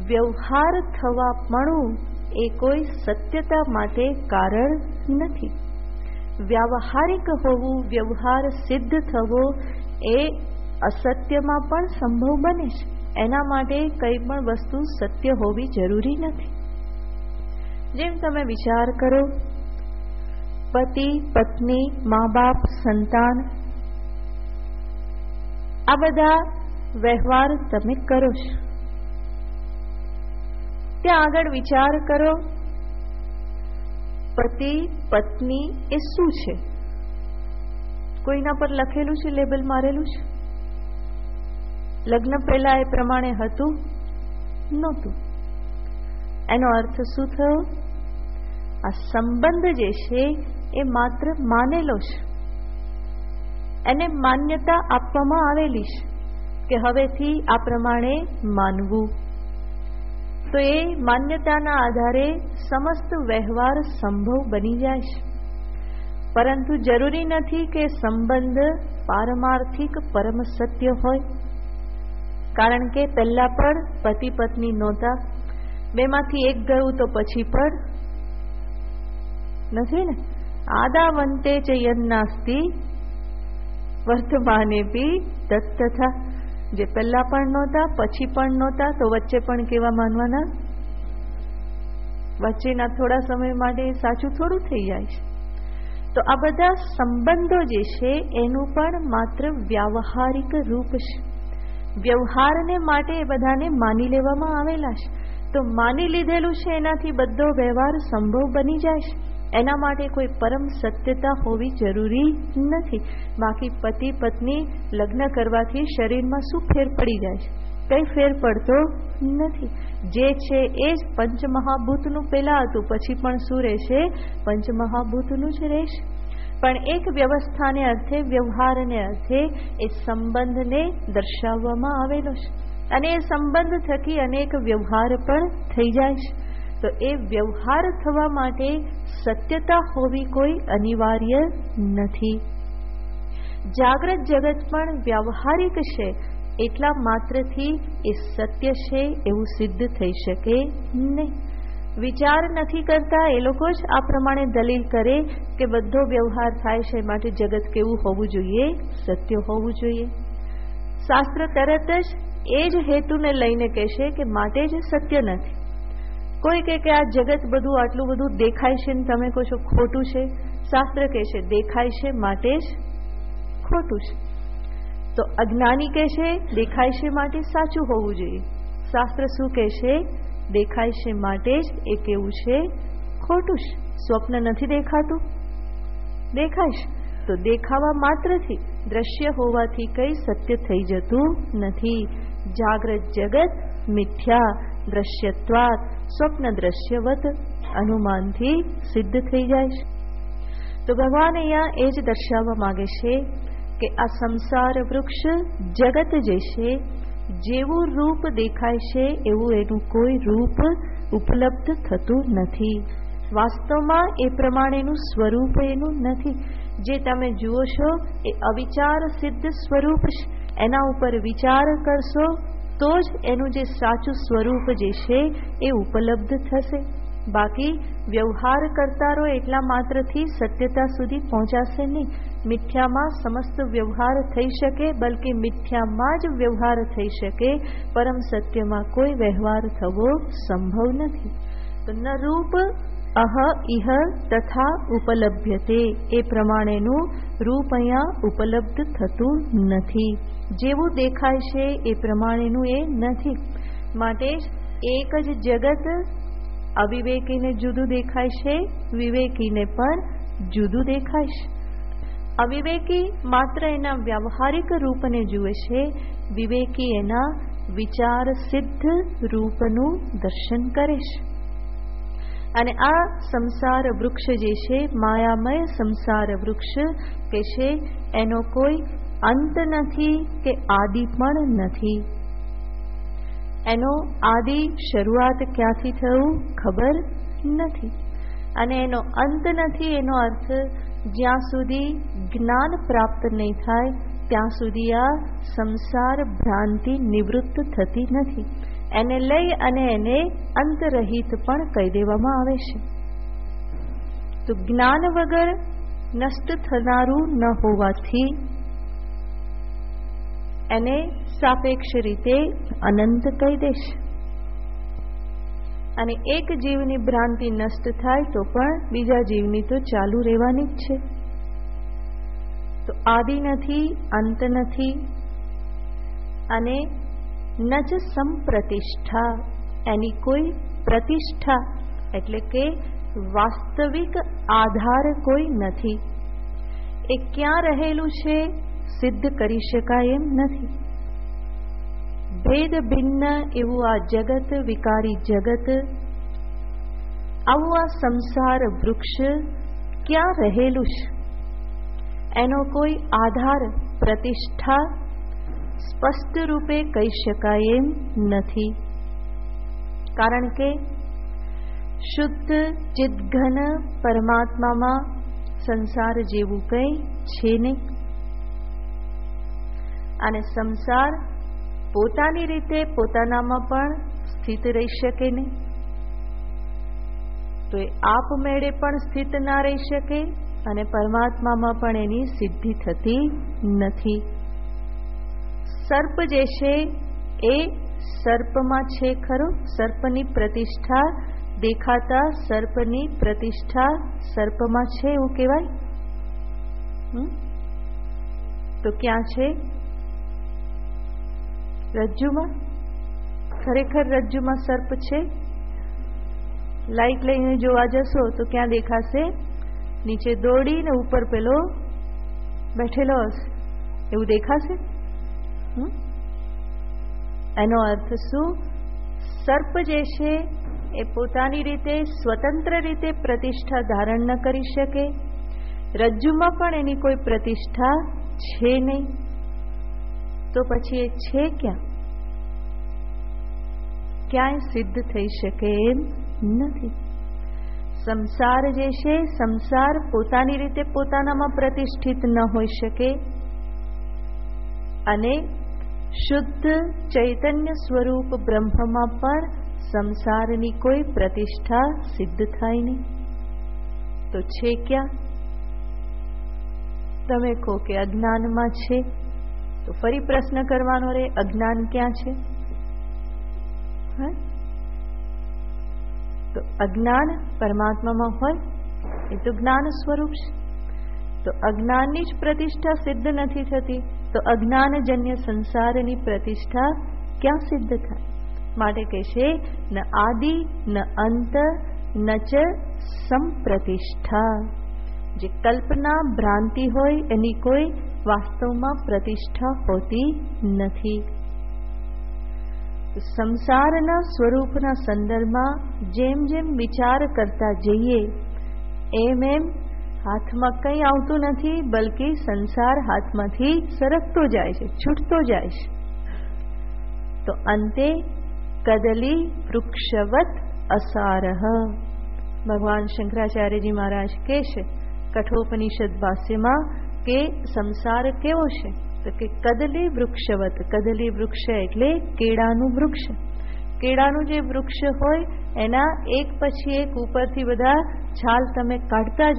S1: વ્યવહાર થવાપણું એ કોઈ સત્યતા માટે કારણ નથી. વ્યાવહારિક હોવું, વ્યવહાર સિદ્ધ થવો એ અસત્યમાં પણ સંભવ બને છે. એના માટે કંઈ પણ વસ્તુ સત્ય હોવી જરૂરી નથી. જેમ તમે વિચાર કરો, પતિ, પત્ની, મા બાપ, સંતાન, આ બધા વ્યવહાર તમે કરો છો. ત્યાં આગળ વિચાર કરો, પતિ પત્ની એ શું છે? કોઈના પર લખેલું છે, લેબલ મારેલું છે? લગ્ન પહેલા એ પ્રમાણે હતું? નહોતું. એનો અર્થ શું થયો? આ સંબંધ જે છે એ માત્ર માનેલો છે, એને માન્યતા આપવામાં આવેલી છે કે હવેથી આ પ્રમાણે માનવું. તો એ માન્યતાના આધારે સમસ્ત વ્યવહાર સંભવ બની જાય છે. પરંતુ જરૂરી નથી કે સંબંધ પારમાર્થિક પરમ સત્ય હોય, કારણ કે પહેલા પણ પતિ પત્ની નહોતા, બેમાંથી એક ગયું તો પછી પણ નથી ને. આદાવંતે ચ યન્નાસ્તિ વર્તમાનેપી તત્તથા. જે પહેલા પણ નહોતા પછી પણ નહોતા તો વચ્ચે પણ કેવા માનવાના? વચ્ચેના થોડા સમય માટે સાચું થોડું થઈ જાય છે. તો આ બધા સંબંધો જે છે એનું પણ માત્ર વ્યાવહારિક રૂપ છે. વ્યવહારને માટે એ બધાને માની લેવામાં આવેલા છે. તો માની લીધેલું છે એનાથી બધો વ્યવહાર સંભવ બની જાય છે. એના માટે કોઈ પરમ સત્યતા હોવી જરૂરી નથી. બાકી પતિ પત્ની લગ્ન કરવાથી શરીરમાં શું ફેર પડી જાય છે? કઈ ફેર પડતો નથી. જે છે એ જ પંચમહાભૂતનું પહેલા હતું, પછી પણ શું રહેશે? પંચમહાભૂતનું જ રહેશે. પણ એક વ્યવસ્થાને અર્થે, વ્યવહારને અર્થે એ સંબંધને દર્શાવવામાં આવેલો છે. અને એ સંબંધ થકી અનેક વ્યવહાર પણ થઈ જાય છે. તો એ વ્યવહાર થવા માટે સત્યતા હોવી કોઈ અનિવાર્ય નથી. જાગ્રત જગત પણ વ્યવહારિક છે એટલા માત્રથી એ સત્ય છે એવું સિદ્ધ થઈ શકે નહીં. વિચાર નથી કરતા એ લોકો જ આ પ્રમાણે દલીલ કરે કે બધો વ્યવહાર થાય છે માટે જગત કેવું હોવું જોઈએ? સત્ય હોવું જોઈએ. શાસ્ત્ર તરત જ એ જ હેતુને લઈને કહેશે કે માટે જ સત્ય નથી. કોઈ કે આ જગત બધું આટલું બધું દેખાય છે ને તમે કહો છો ખોટું છે. શાસ્ત્ર કહે છે દેખાય છે માટે જ ખોટું છે. તો અજ્ઞાની કહે છે દેખાય છે માટે સાચું હોવું જોઈએ. શાસ્ત્ર શું કહે છે? દેખાય છે માટે જ એ કેવું છે? ખોટું છે. સ્વપ્ન નથી દેખાતું? દેખાય છે. તો દેખાવા માત્રથી, દ્રશ્ય હોવાથી કઈ સત્ય થઈ જતું નથી. જાગ્રત જગત મિથ્યા દ્રશ્યત્વાત સ્વપ્ન દ્રશ્યવત અનુમાનથી સિદ્ધ થઈ જાય છે. તો ભગવાન અહીંયા એ જ દર્શાવવા માંગે છે કે આ સંસાર વૃક્ષ જગત જે છે, જેવું રૂપ દેખાય છે એવું એનું કોઈ રૂપ ઉપલબ્ધ થતું નથી. વાસ્તવમાં એ પ્રમાણેનું સ્વરૂપ એનું નથી. જે તમે જુઓ છો એ અવિચાર સિદ્ધ સ્વરૂપ છે. એના ઉપર વિચાર કરશો તો જ એનું જે સાચું સ્વરૂપ જે છે એ ઉપલબ્ધ થશે. બાકી વ્યવહાર કરતા રહો એટલા માત્રથી સત્યતા સુધી પહોંચાશે નહીં. મિથ્યામાં સમસ્ત વ્યવહાર થઈ શકે, બલકે મિથ્યામાં જ વ્યવહાર થઈ શકે, પરમ સત્યમાં કોઈ વ્યવહાર થવો સંભવ નથી. તો ન રૂપ અહ ઇહ તથા ઉપલભ્યતે, એ પ્રમાણેનું રૂપ અહીંયા ઉપલબ્ધ થતું નથી. જેવું દેખાય છે એ પ્રમાણેનું એ નથી. માટે જ એક જ જગત અવિવેકીને જુદું દેખાય છે, વિવેકીને પણ જુદું દેખાય છે. અવિવેકી માત્ર એના વ્યવહારિક રૂપને જુએ છે, વિવેકી એના વિચાર સિદ્ધ રૂપનું દર્શન કરે છે. અને આ સંસાર વૃક્ષ જે છે, માયામય સંસાર વૃક્ષ કે છે, એનો કોઈ અંત નથી કે આદિ પણ નથી. એનો આદિ શરૂઆત ક્યાંથી થયું ખબર નથી, અને એનો અંત નથી. એનો અર્થ જ્યાં સુધી જ્ઞાન પ્રાપ્ત નહીં થાય ત્યાં સુધી આ સંસાર ભ્રાંતિ નિવૃત્ત થતી નથી. એને લઈ અને એને અંતરહિત પણ કહી દેવામાં આવે છે. તો જ્ઞાન વગર નષ્ટ થનારું ન હોવાથી એને સાપેક્ષ રીતે અનંત કહી દેશે. અને એક જીવની ભ્રાંતિ નષ્ટ થાય તો પણ બીજા જીવની તો ચાલુ રહેવાની જ છે. તો આદિ નથી, અંત નથી, અને ન જ સંપ્રતિષ્ઠા, એની કોઈ પ્રતિષ્ઠા એટલે કે વાસ્તવિક આધાર કોઈ નથી. એ ક્યાં રહેલું છે સિદ્ધ કરી શકાય એમ નથી. ભેદ ભિન્ન એવું આ જગત, વિકારી જગત, આવું આ સંસાર વૃક્ષ ક્યાં રહેલું છે? એનો કોઈ આધાર, પ્રતિષ્ઠા સ્પષ્ટ રૂપે કહી શકાય એમ નથી. કારણ કે શુદ્ધ ચિદઘન પરમાત્મામાં સંસાર જેવું કંઈ છે નહીં. અને સંસાર પોતાની રીતે પોતાનામાં પણ સ્થિત રહી શકે નહીં. તો એ આપમેળે પણ સ્થિત ના રહી શકે અને પરમાત્મામાં પણ એની સિદ્ધિ થતી નથી. સર્પ જે છે એ સર્પમાં છે ખરો, સર્પની પ્રતિષ્ઠા દેખાતા સર્પની પ્રતિષ્ઠા સર્પમાં છે એવું કહેવાય? તો ક્યાં છે? રજ્જુમાં. ખરેખર રજ્જુમાં સર્પ છે? લાઈટ લઈને જોવા જશો તો ક્યાં દેખાશે? નીચે દોડીને ઉપર પેલો બેઠેલો હશે એવું દેખાશે. એનો અર્થ શું? સર્પ જે છે એ પોતાની રીતે સ્વતંત્ર રીતે પ્રતિષ્ઠા ધારણ ન કરી શકે. રજ્જુમાં પણ એની કોઈ પ્રતિષ્ઠા છે નહીં. તો પછી એ છે ક્યાં? ક્યાંય સિદ્ધ થઈ શકે એમ નથી. સંસાર જે છે, સંસાર પોતાની રીતે પોતાનામાં પ્રતિષ્ઠિત ન હોઈ શકે અને શુદ્ધ ચૈતન્ય સ્વરૂપ બ્રહ્મમાં પણ સંસારની કોઈ પ્રતિષ્ઠા સિદ્ધ થાય નહીં. તો છે ક્યાં? તમે કહો કે અજ્ઞાનમાં છે, તો ફરી પ્રશ્ન કરવાનો રે, અજ્ઞાન ક્યાં છે? તો અજ્ઞાન પરમાત્મામાં હોય એ તો જ્ઞાન સ્વરૂપ છે. તો અજ્ઞાનની જ પ્રતિષ્ઠા સિદ્ધ નથી થતી, તો અજ્ઞાનજન્ય સંસારની પ્રતિષ્ઠા ક્યાં સિદ્ધ થાય? માટે કહેશે ન આદિ ન અંત ન ચ સંપ્રતિષ્ઠા. જે કલ્પના ભ્રાંતિ હોય એની કોઈ વાસ્તવમાં પ્રતિષ્ઠા હોતી નથી. સંસારના સ્વરૂપના સંદર્ભમાં જેમ જેમ વિચાર કરતા જઈએ એમ એમ હાથમાં કંઈ આવતું નથી, બલ્કિ સંસાર હાથમાંથી સરકતો જાય છે, છૂટતો જાય છે. તો અંતે કદલી વૃક્ષવત અસારહ. ભગવાન શંકરાચાર્યજી મહારાજ કહે છે કઠોપનિષદ ભાષ્યમાં કે સંસાર કેવો છે? તો કે કદલી વૃક્ષવત. કદલી વૃક્ષ એટલે કેળાનું વૃક્ષ. કેળાનું જે વૃક્ષ હોય એના એક પછી એક ઉપરથી બધા છાલ તમે કાઢતા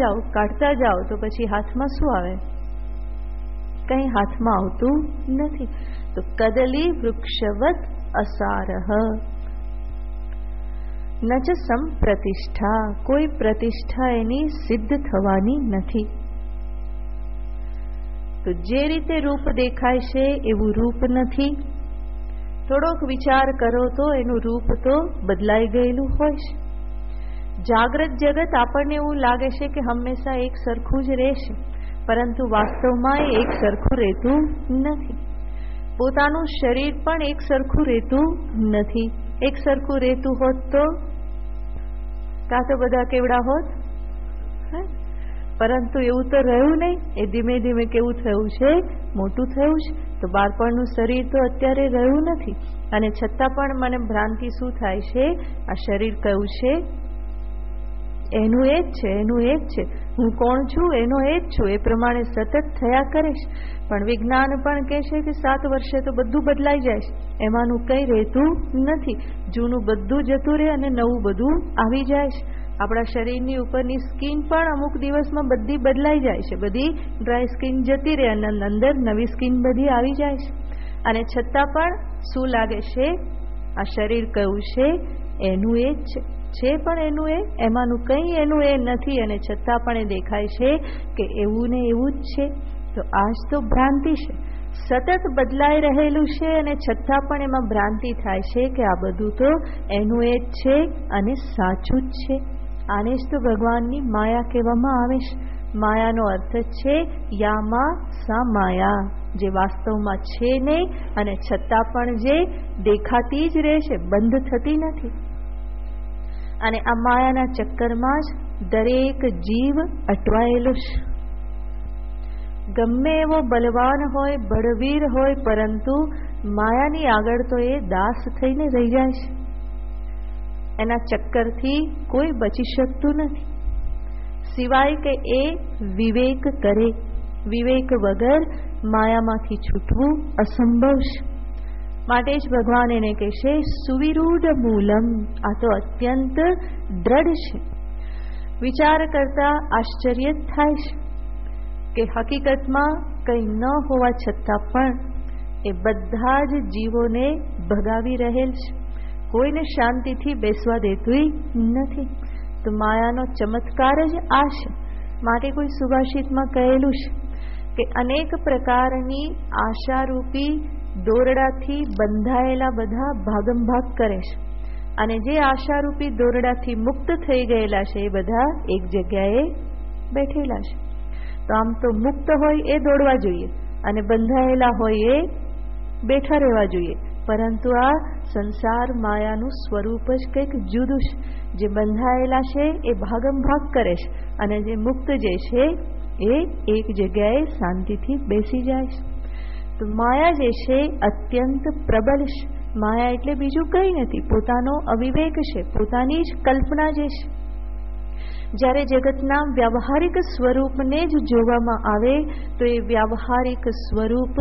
S1: જાઓ તો પછી હાથમાં શું આવે? કંઈ હાથમાં આવતું નથી. તો કદલી વૃક્ષવત અસારહ. ન ચ સંપ્રતિષ્ઠા, કોઈ પ્રતિષ્ઠા એની સિદ્ધ થવાની નથી. તો જે રીતે રૂપ દેખાય છે એવું રૂપ નથી. થોડોક વિચાર કરો તો એનું રૂપ તો બદલાઈ ગયેલું હોય છે. જાગ્રત જગત આપણને એવું લાગે છે કે હંમેશા એક સરખું જ રહેશે, પરંતુ વાસ્તવમાં એ એક સરખું રહેતું નથી. પોતાનું શરીર પણ એક સરખું રહેતું નથી. એક સરખું રહેતું હોત તો કાં તો બધા કેવડા હોત, પરંતુ એવું તો રહ્યું નહીં. એ ધીમે ધીમે કેવું થયું છે? મોટું થયું છે. તો બાળપણનું શરીર તો અત્યારે રહ્યું નથી, અને છતાં પણ મને ભ્રાંતિ શું થાય છે? આ શરીર કયું છે? એનું એ જ છે, એનું એ જ છે. હું કોણ છું? એનો એ જ છું. એ પ્રમાણે સતત થયા કરે છે. પણ વિજ્ઞાન પણ કહે છે કે 7 વર્ષે તો બધું બદલાઈ જાય છે. એમાંનું કંઈ રહેતું નથી. જૂનું બધું જતું રહે અને નવું બધું આવી જાય છે. આપણા શરીરની ઉપરની સ્કિન પણ અમુક દિવસમાં બધી બદલાઈ જાય છે. બધી ડ્રાય સ્કિન જતી રહે અને અંદર નવી સ્કિન બધી આવી જાય છે. અને છતાં પણ શું લાગે છે? આ શરીર કયું છે? એનું એ જ છે. પણ એનું એમાંનું કંઈ એનું એ નથી, અને છતાં પણ એ દેખાય છે કે એવું ને એવું જ છે. તો આ જ તો ભ્રાંતિ છે. સતત બદલાઈ રહેલું છે અને છતાં પણ એમાં ભ્રાંતિ થાય છે કે આ બધું તો એનું એ જ છે અને સાચું જ છે. આને જ તો ભગવાનની માયા કહેવામાં આવે છે. માયાનો અર્થ છે યામા સા માયા, જે વાસ્તવમાં છે નહીં અને છતાં પણ જે દેખાતી જ રહે છે, બંધ થતી નથી. અને આ માયાના ચક્કરમાં જ દરેક જીવ અટવાયેલો છે. ગમે એવો બલવાન હોય, બળવીર હોય, પરંતુ માયાની આગળ તો એ દાસ થઈને રહી જાય છે. એના ચક્કરથી કોઈ બચી શકતું નથી, સિવાય કે એ વિવેક કરે. વિવેક વગર માયામાંથી છૂટવું અસંભવ છે. માટે જ ભગવાન એને કહેશે સુવિરૂઢ મૂલમ. આ તો અત્યંત દ્રઢ છે. વિચાર કરતા આશ્ચર્ય થાય છે કે હકીકતમાં કંઈ ન હોવા છતાં પણ એ બધા જ જીવોને ભગાવી રહેલ છે. કોઈને શાંતિથી બેસવા દેતું નથી. તો માયાનો ચમત્કાર જ આ છે. માટે કોઈ સુભાષિતમાં કહેલું છે કે અનેક પ્રકારની આશારૂપી દોરડાથી બંધાયેલા બધા ભાગમભાગ કરે છે, અને જે આશારૂપી દોરડાથી મુક્ત થઈ ગયેલા છે એ બધા એક જગ્યાએ બેઠેલા છે. તો આમ તો મુક્ત હોય એ દોડવા જોઈએ અને બંધાયેલા હોય એ બેઠા રહેવા જોઈએ, પરંતુ આ સંસાર માયાનું સ્વરૂપ જ કંઈક જુદું છે. જે બંધાયેલા છે એ ભાગમભાગ કરે છે, અને જે મુક્ત જે છે એ એક જગ્યાએ શાંતિથી બેસી જાય છે. તો માયા જે છે અત્યંત પ્રબળ છે. માયા એટલે બીજું કંઈ નથી, પોતાનો અવિવેક છે, પોતાની જ કલ્પના જે છે. જ્યારે જગતના વ્યાવહારિક સ્વરૂપને જ જોવામાં આવે તો એ વ્યાવહારિક સ્વરૂપ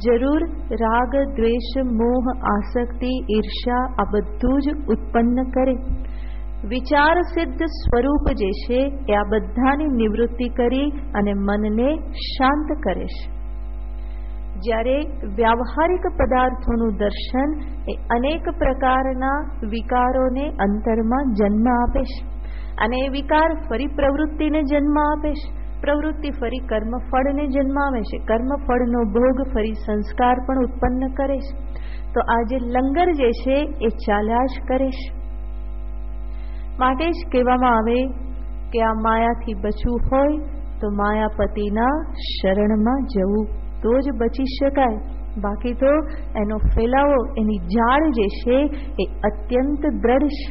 S1: જરૂર રાગ, દ્વેષ, મોહ, આસક્તિ, ઈર્ષા આ બધું જ ઉત્પન્ન કરે. વિચાર સિદ્ધ સ્વરૂપ જે છે એ આ બધાની નિવૃત્તિ કરી અને મનને શાંત કરે છે. જ્યારે વ્યાવહારિક પદાર્થોનું દર્શન એ અનેક પ્રકારના વિકારોને અંતરમાં જન્મ આપે છે, અને એ વિકાર ફરી પ્રવૃત્તિને જન્મ આપે છે. પ્રવૃત્તિ ફરી કર્મફળને જન્મ આવે છે. કર્મફળનો ભોગ ફરી સંસ્કાર પણ ઉત્પન્ન કરે છે. તો આ જે લંગર જે છે એ ચાલ્યા જ કરે છે. માટે જ કહેવામાં આવે કે આ માયાથી બચવું હોય તો માયાપતિના શરણમાં જવું, તો જ બચી શકાય. બાકી તો એનો ફેલાવો, એની જાળ જે છે એ અત્યંત દ્રઢ છે.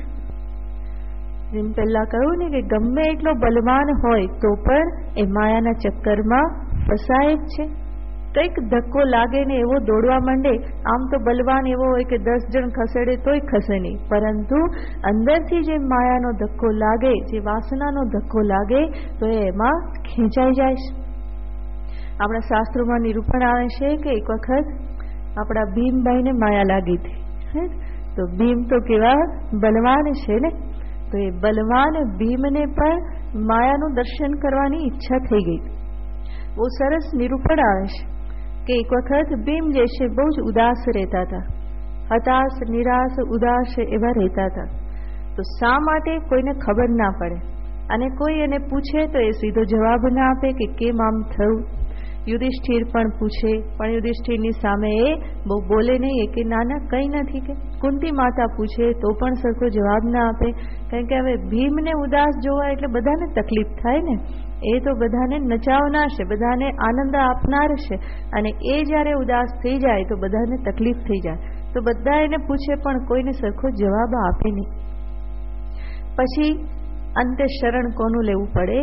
S1: જેમ પહેલા કહ્યું ને કે ગમે એટલો બલવાન હોય તો પણ એ માયાના ચક્કરમાં ફસાય જ છે. કંઈક ધક્કો લાગે ને એવો દોડવા માંડે. આમ તો બલવાન એવો હોય કે 10 જણ ખસેડે તોય ખસે નહીં, પરંતુ અંદરથી જે માયાનો ધક્કો લાગે, જે વાસનાનો ધક્કો લાગે, તો એમાં ખેંચાઈ જાય છે. આપણા શાસ્ત્રોમાં નિરૂપણ આવે છે કે એક વખત આપણા ભીમભાઈને માયા લાગી હતી. તો ભીમ તો કેવા બલવાન છે ને, તો એ બલવાન ભીમને પણ માયાનું દર્શન કરવાની ઈચ્છા થઈ ગઈ. બહુ સરસ નિરૂપણ આવે છે કે એક વખત ભીમ જે છે બહુ જ ઉદાસ રહેતા હતા, હતાશ, નિરાશ, ઉદાસ એવા રહેતા હતા. તો શા માટે કોઈને ખબર ના પડે, અને કોઈ એને પૂછે તો એ સીધો જવાબ ના આપે કે કેમ આમ થયું. યુધિષ્ઠિર પણ પૂછે, પણ યુધિષ્ઠિરની સામે એ બહુ બોલે નહીં, કે ના ના કંઈ નથી. કે કુંતી માતા પૂછે તો પણ સરખો જવાબ ના આપે, કારણ કે હવે ભીમને ઉદાસ જોવા એટલે બધાને તકલીફ થાય ને. એ તો બધાને નચાવનાર છે, બધાને આનંદ આપનાર છે, અને એ જ્યારે ઉદાસ થઈ જાય તો બધાને તકલીફ થઈ જાય. તો બધા એને પૂછે પણ કોઈને સરખો જવાબ આપે નહીં. પછી અંતે શરણ કોનું લેવું પડે?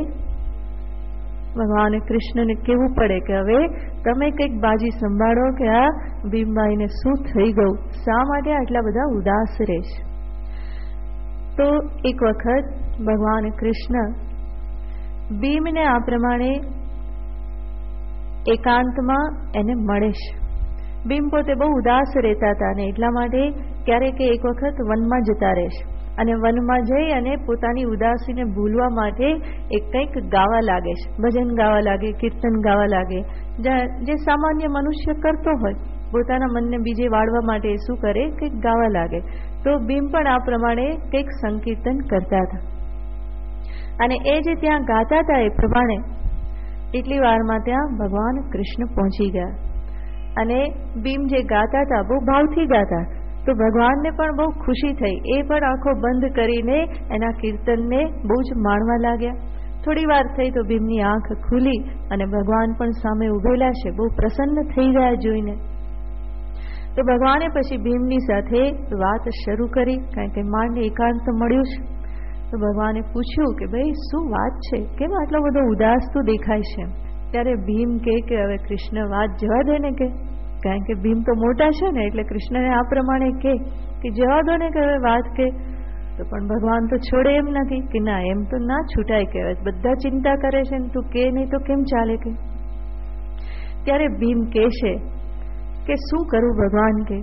S1: ભગવાને કૃષ્ણને કહેવું પડે કે હવે તમે કંઈક બાજી સંભાળો કે આ ભીમભાઈને શું થઈ ગયું, શા માટે આટલા બધા ઉદાસ રહે છે. તો એક વખત ભગવાન કૃષ્ણ ભીમને આ પ્રમાણે એકાંતમાં એને મળે છે. ભીમ પોતે બહુ ઉદાસ રહેતા હતા, અને એટલા માટે ક્યારેક એક વખત વનમાં જતા રહે છે, અને વનમાં જઈ અને પોતાની ઉદાસીને ભૂલવા માટે એ કંઈક ગાવા લાગે છે. ભજન ગાવા લાગે, કીર્તન ગાવા લાગે, જે સામાન્ય મનુષ્ય કરતો હોય. પોતાના મનને બીજે વાળવા માટે શું કરે, કંઈક ગાવા લાગે. તો ભીમ પણ આ પ્રમાણે કંઈક સંકીર્તન કરતા હતા, અને એ જે ત્યાં ગાતા હતા એ પ્રમાણે એટલી વારમાં ત્યાં ભગવાન કૃષ્ણ પહોંચી ગયા. અને ભીમ જે ગાતા હતા બહુ ભાવથી ગાતા, તો ભગવાનને પણ બહુ ખુશી થઈ. એ પણ આંખો બંધ કરીને એના કીર્તનને બહુ જ માણવા લાગ્યા. થોડી વાર થઈ તો ભીમની આંખ ખુલી અને ભગવાન પણ સામે ઉભેલા છે. બહુ પ્રસન્ન થઈ ગયા જોઈને. તો ભગવાને પછી ભીમની સાથે વાત શરૂ કરી, કારણ કે માંડ એકાંત મળ્યું છે. તો ભગવાને પૂછ્યું કે ભાઈ શું વાત છે, કેમ આટલો બધો ઉદાસ તું દેખાય છે? ત્યારે ભીમ કે હવે કૃષ્ણ વાત જવા દે ને, કે કારણ કે ભીમ તો મોટા છે ને, એટલે કૃષ્ણને આ પ્રમાણે કે જવા દો ને, કે હવે વાત કે. તો પણ ભગવાન તો છોડે એમ નથી, કે ના એમ તો ના છૂટાય, કહેવાય બધા ચિંતા કરે છે ને તું કે નહીં તો કેમ ચાલે કે. ત્યારે ભીમ કહે છે કે શું કરું ભગવાન, કે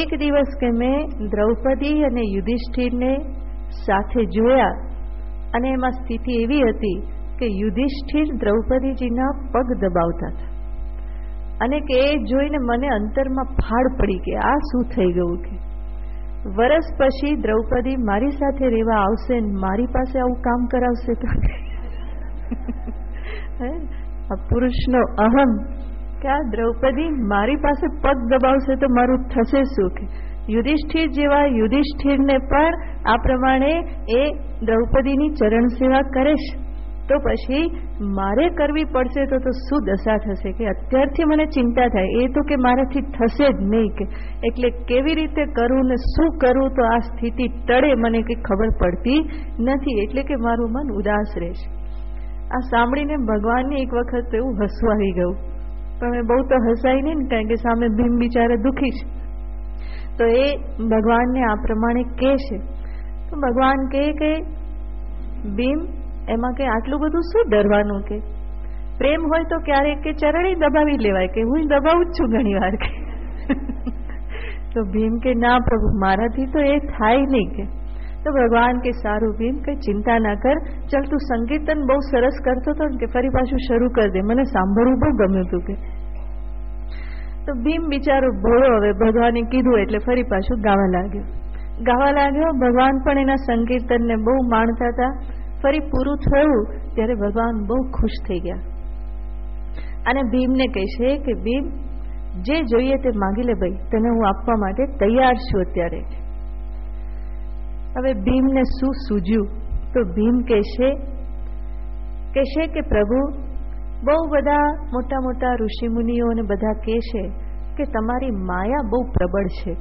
S1: એક દિવસ કે મેં દ્રૌપદી અને યુધિષ્ઠિરને સાથે જોયા અને એમાં સ્થિતિ એવી હતી કે યુધિષ્ઠિર દ્રૌપદીજીના પગ દબાવતા હતા અને કે એ જોઈને મને અંતરમાં ફાડ પડી કે આ શું થઈ ગયું. કે વરસ પછી દ્રૌપદી મારી સાથે રહેવા આવશે ને મારી પાસે આવું કામ કરાવશે તો આ પુરુષનો અહમ, કે આ દ્રૌપદી મારી પાસે પગ દબાવશે તો મારું થશે શું. કે યુધિષ્ઠિર જેવા યુધિષ્ઠિરને પણ આ પ્રમાણે એ દ્રૌપદીની ચરણ સેવા કરે છે, તો પછી મારે કરવી પડશે તો શું દશા થશે. કે અત્યારથી મને ચિંતા થાય, એ તો કે મારાથી થશે જ નહીં. કે એટલે કેવી રીતે કરું ને શું કરું તો આ સ્થિતિ ટળે મને કે ખબર પડતી નથી, એટલે કે મારું મન ઉદાસ રહેશે. આ સાંભળીને ભગવાનને એક વખત એવું હસવું આવી ગયું, પણ મેં બહુ તો હસાય નહીં ને, કારણ કે સામે ભીમ બિચારા દુઃખી છે. તો એ ભગવાનને આ પ્રમાણે કહે છે. તો ભગવાન કહે કે ભીમ એમાં કે આટલું બધું શું ડરવાનું, કે પ્રેમ હોય તો ક્યારેક કે ચરણે દબાવી લેવાય, કે હું દબાવું જ છું ઘણી વાર. કે તો ભીમ કે ના પ્રભુ મારાથી તો એ થાય નહીં. કે તો ભગવાન કે સારું ભીમ, કઈ ચિંતા ના કર, ચાલ તું સંકીર્તન બહુ સરસ કરતો હતો ને, કે ફરી પાછું શરૂ કરી દે, મને સાંભળવું બહુ ગમ્યું હતું. કે તો ભીમ બિચારો ભોળો હવે ભગવાને કીધું એટલે ફરી પાછું ગાવા લાગ્યો. ભગવાન પણ એના સંકીર્તનને બહુ માણતા હતા. ફરી પૂરું થયું ત્યારે ભગવાન બહુ ખુશ થઈ ગયા અને ભીમને કહે છે કે ભીમ જે જોઈએ તે માગી લે ભાઈ, તને હું આપવા માટે તૈયાર છું અત્યારે. હવે ભીમને શું સૂઝ્યું, તો ભીમ કહેશે કે પ્રભુ બહુ બધા મોટા મોટા ઋષિમુનિઓ અને બધા કહે છે કે તમારી માયા બહુ પ્રબળ છે.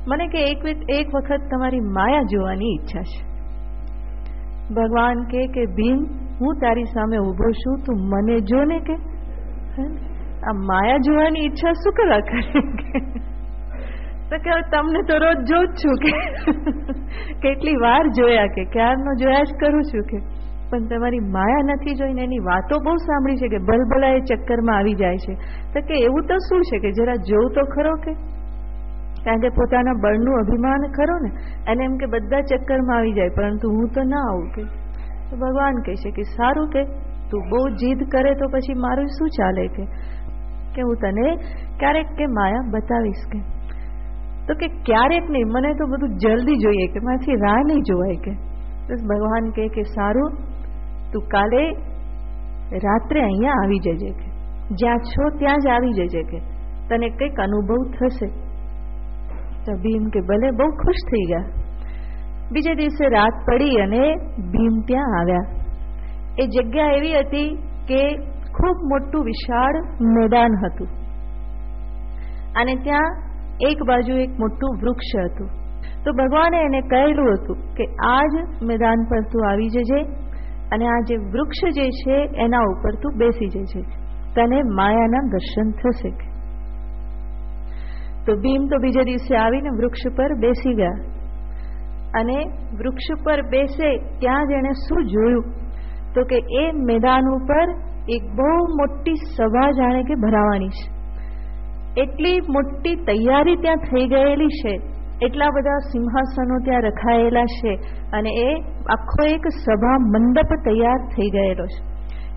S1: મને કે એક વખત તમારી માયા જોવાની ઈચ્છા છે. ભગવાન કે ભીમ હું તારી સામે ઊભો છું, તું મને જો ને, કે આ માયા જોવાની ઈચ્છા શું કરવા કરે. તો કે તમને તો રોજ જોઉં જ છું, કે કેટલી વાર જોયા, કે ક્યારનો જોયા જ કરું છું. કે પણ તમારી માયા નથી જોઈને એની વાતો બહુ સાંભળી છે, કે ભલભલા એ ચક્કરમાં આવી જાય છે. તો કે એવું તો શું છે કે જરા જોઉં તો ખરો. કે કારણ કે પોતાના બળનું અભિમાન ખરો ને, અને એમ કે બધા ચક્કરમાં આવી જાય પરંતુ હું તો ના આવું. કે તો ભગવાન કહે છે કે સારું, કે તું બહુ જીદ કરે તો પછી મારું શું ચાલે. કે હું તને ક્યારેક કે માયા બતાવીશ. કે તો કે ક્યારેક નહીં, મને તો બધું જલ્દી જોઈએ, કે મારાથી રાહ નહીં જોવાય. કે બસ ભગવાન કે સારું, તું કાલે રાત્રે અહીંયા આવી જજે, કે જ્યાં છો ત્યાં જ આવી જજે, કે તને કંઈક અનુભવ થશે. તો ભીમ કે ભલે, બહુ ખુશ થઈ ગયા. બીજે દિવસે રાત પડી અને ભીમ ત્યાં આવ્યા. એ જગ્યા એવી હતી કે ખૂબ મોટું વિશાળ મેદાન હતું અને ત્યાં એક બાજુ એક મોટું વૃક્ષ હતું. તો ભગવાને એને કહેલું હતું કે આ જ મેદાન પર તું આવી જજે અને આ જે વૃક્ષ જે છે એના ઉપર તું બેસી જજે, તને માયાના દર્શન થશે. તો ભીમ તો બીજે દિવસે આવીને વૃક્ષ પર બેસી ગયા અને વૃક્ષ પર બેસે ત્યાં જ એણે શું જોયું, તો કે એ મેદાન ઉપર એક બહુ મોટી સભા જાણે કે ભરાવાની છે. એટલી મોટી તૈયારી ત્યાં થઈ ગયેલી છે, એટલા બધા સિંહાસનો ત્યાં રખાયેલા છે અને એ આખો એક સભા મંડપ તૈયાર થઈ ગયેલો છે.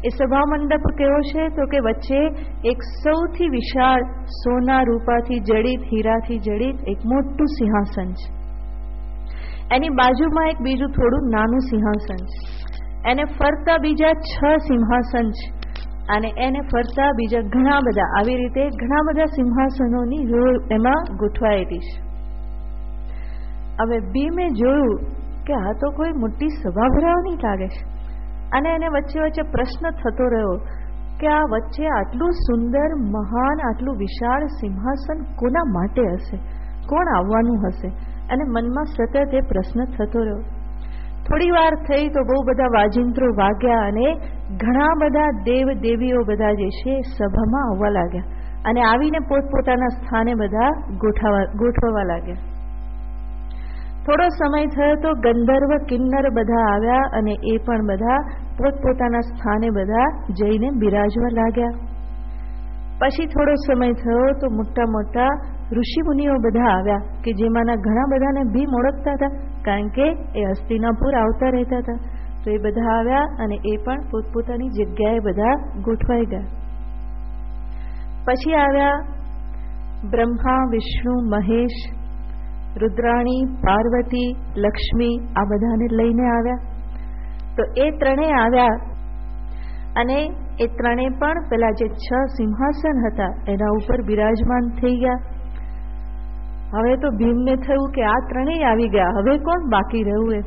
S1: એ સભા મંડપ કેવો છે, તો કે વચ્ચે એક સૌથી વિશાળ સોના રૂપાથી જડિત, હીરાથી જડિત એક મોટું સિંહાસન છે. એની બાજુમાં એક બીજું થોડું નાનું સિંહાસન છે. એને ફરતા બીજા 6 સિંહાસન છે અને એને ફરતા બીજા ઘણા બધા, આવી રીતે ઘણા બધા સિંહાસનોની રોલ એમાં ગોઠવાયેલી છે. હવે ભીમે જોયું કે આ તો કોઈ મોટી સભા ભરાવાની લાગે છે, અને એને વચ્ચે વચ્ચે પ્રશ્ન થતો રહ્યો કે આ વચ્ચે આટલું સુંદર, મહાન, આટલું વિશાળ સિંહાસન કોના માટે હશે, કોણ આવવાનું હશે, અને મનમાં સતત એ પ્રશ્ન થતો રહ્યો. થોડી વાર થઈ તો બહુ બધા વાજિંત્રો વાગ્યા અને ઘણા બધા દેવ દેવીઓ બધા જે છે સભામાં આવવા લાગ્યા અને આવીને પોતપોતાના સ્થાને બધા ગોઠવવા લાગ્યા. થોડો સમય થયો તો ગંધર્વ કિન્નર બધા આવ્યા અને એ પણ બધા પોતપોતાના સ્થાને બધા જઈને બિરાજવા લાગ્યા. પછી થોડો સમય થયો તો મોટા મોટા ઋષિમુનિઓ બધા આવ્યા કે જેમાંના ઘણા બધાને ભીમ ઓળખતા હતા, કારણ કે એ હસ્તિનાપુર આવતા રહેતા હતા. તો એ બધા આવ્યા અને એ પણ પોતપોતાની જગ્યાએ બધા ગોઠવાઈ ગયા. પછી આવ્યા બ્રહ્મા, વિષ્ણુ, મહેશ, રુદ્રાણી, પાર્વતી, લક્ષ્મી, આ બધાને લઈને આવ્યા. તો એ ત્રણેય આવ્યા અને એ ત્રણેય પણ પેલા જે 6 સિંહાસન હતા એના ઉપર બિરાજમાન થઈ ગયા. હવે તો ભીમને થયું કે આ ત્રણેય આવી ગયા, હવે કોણ બાકી રહ્યું? એ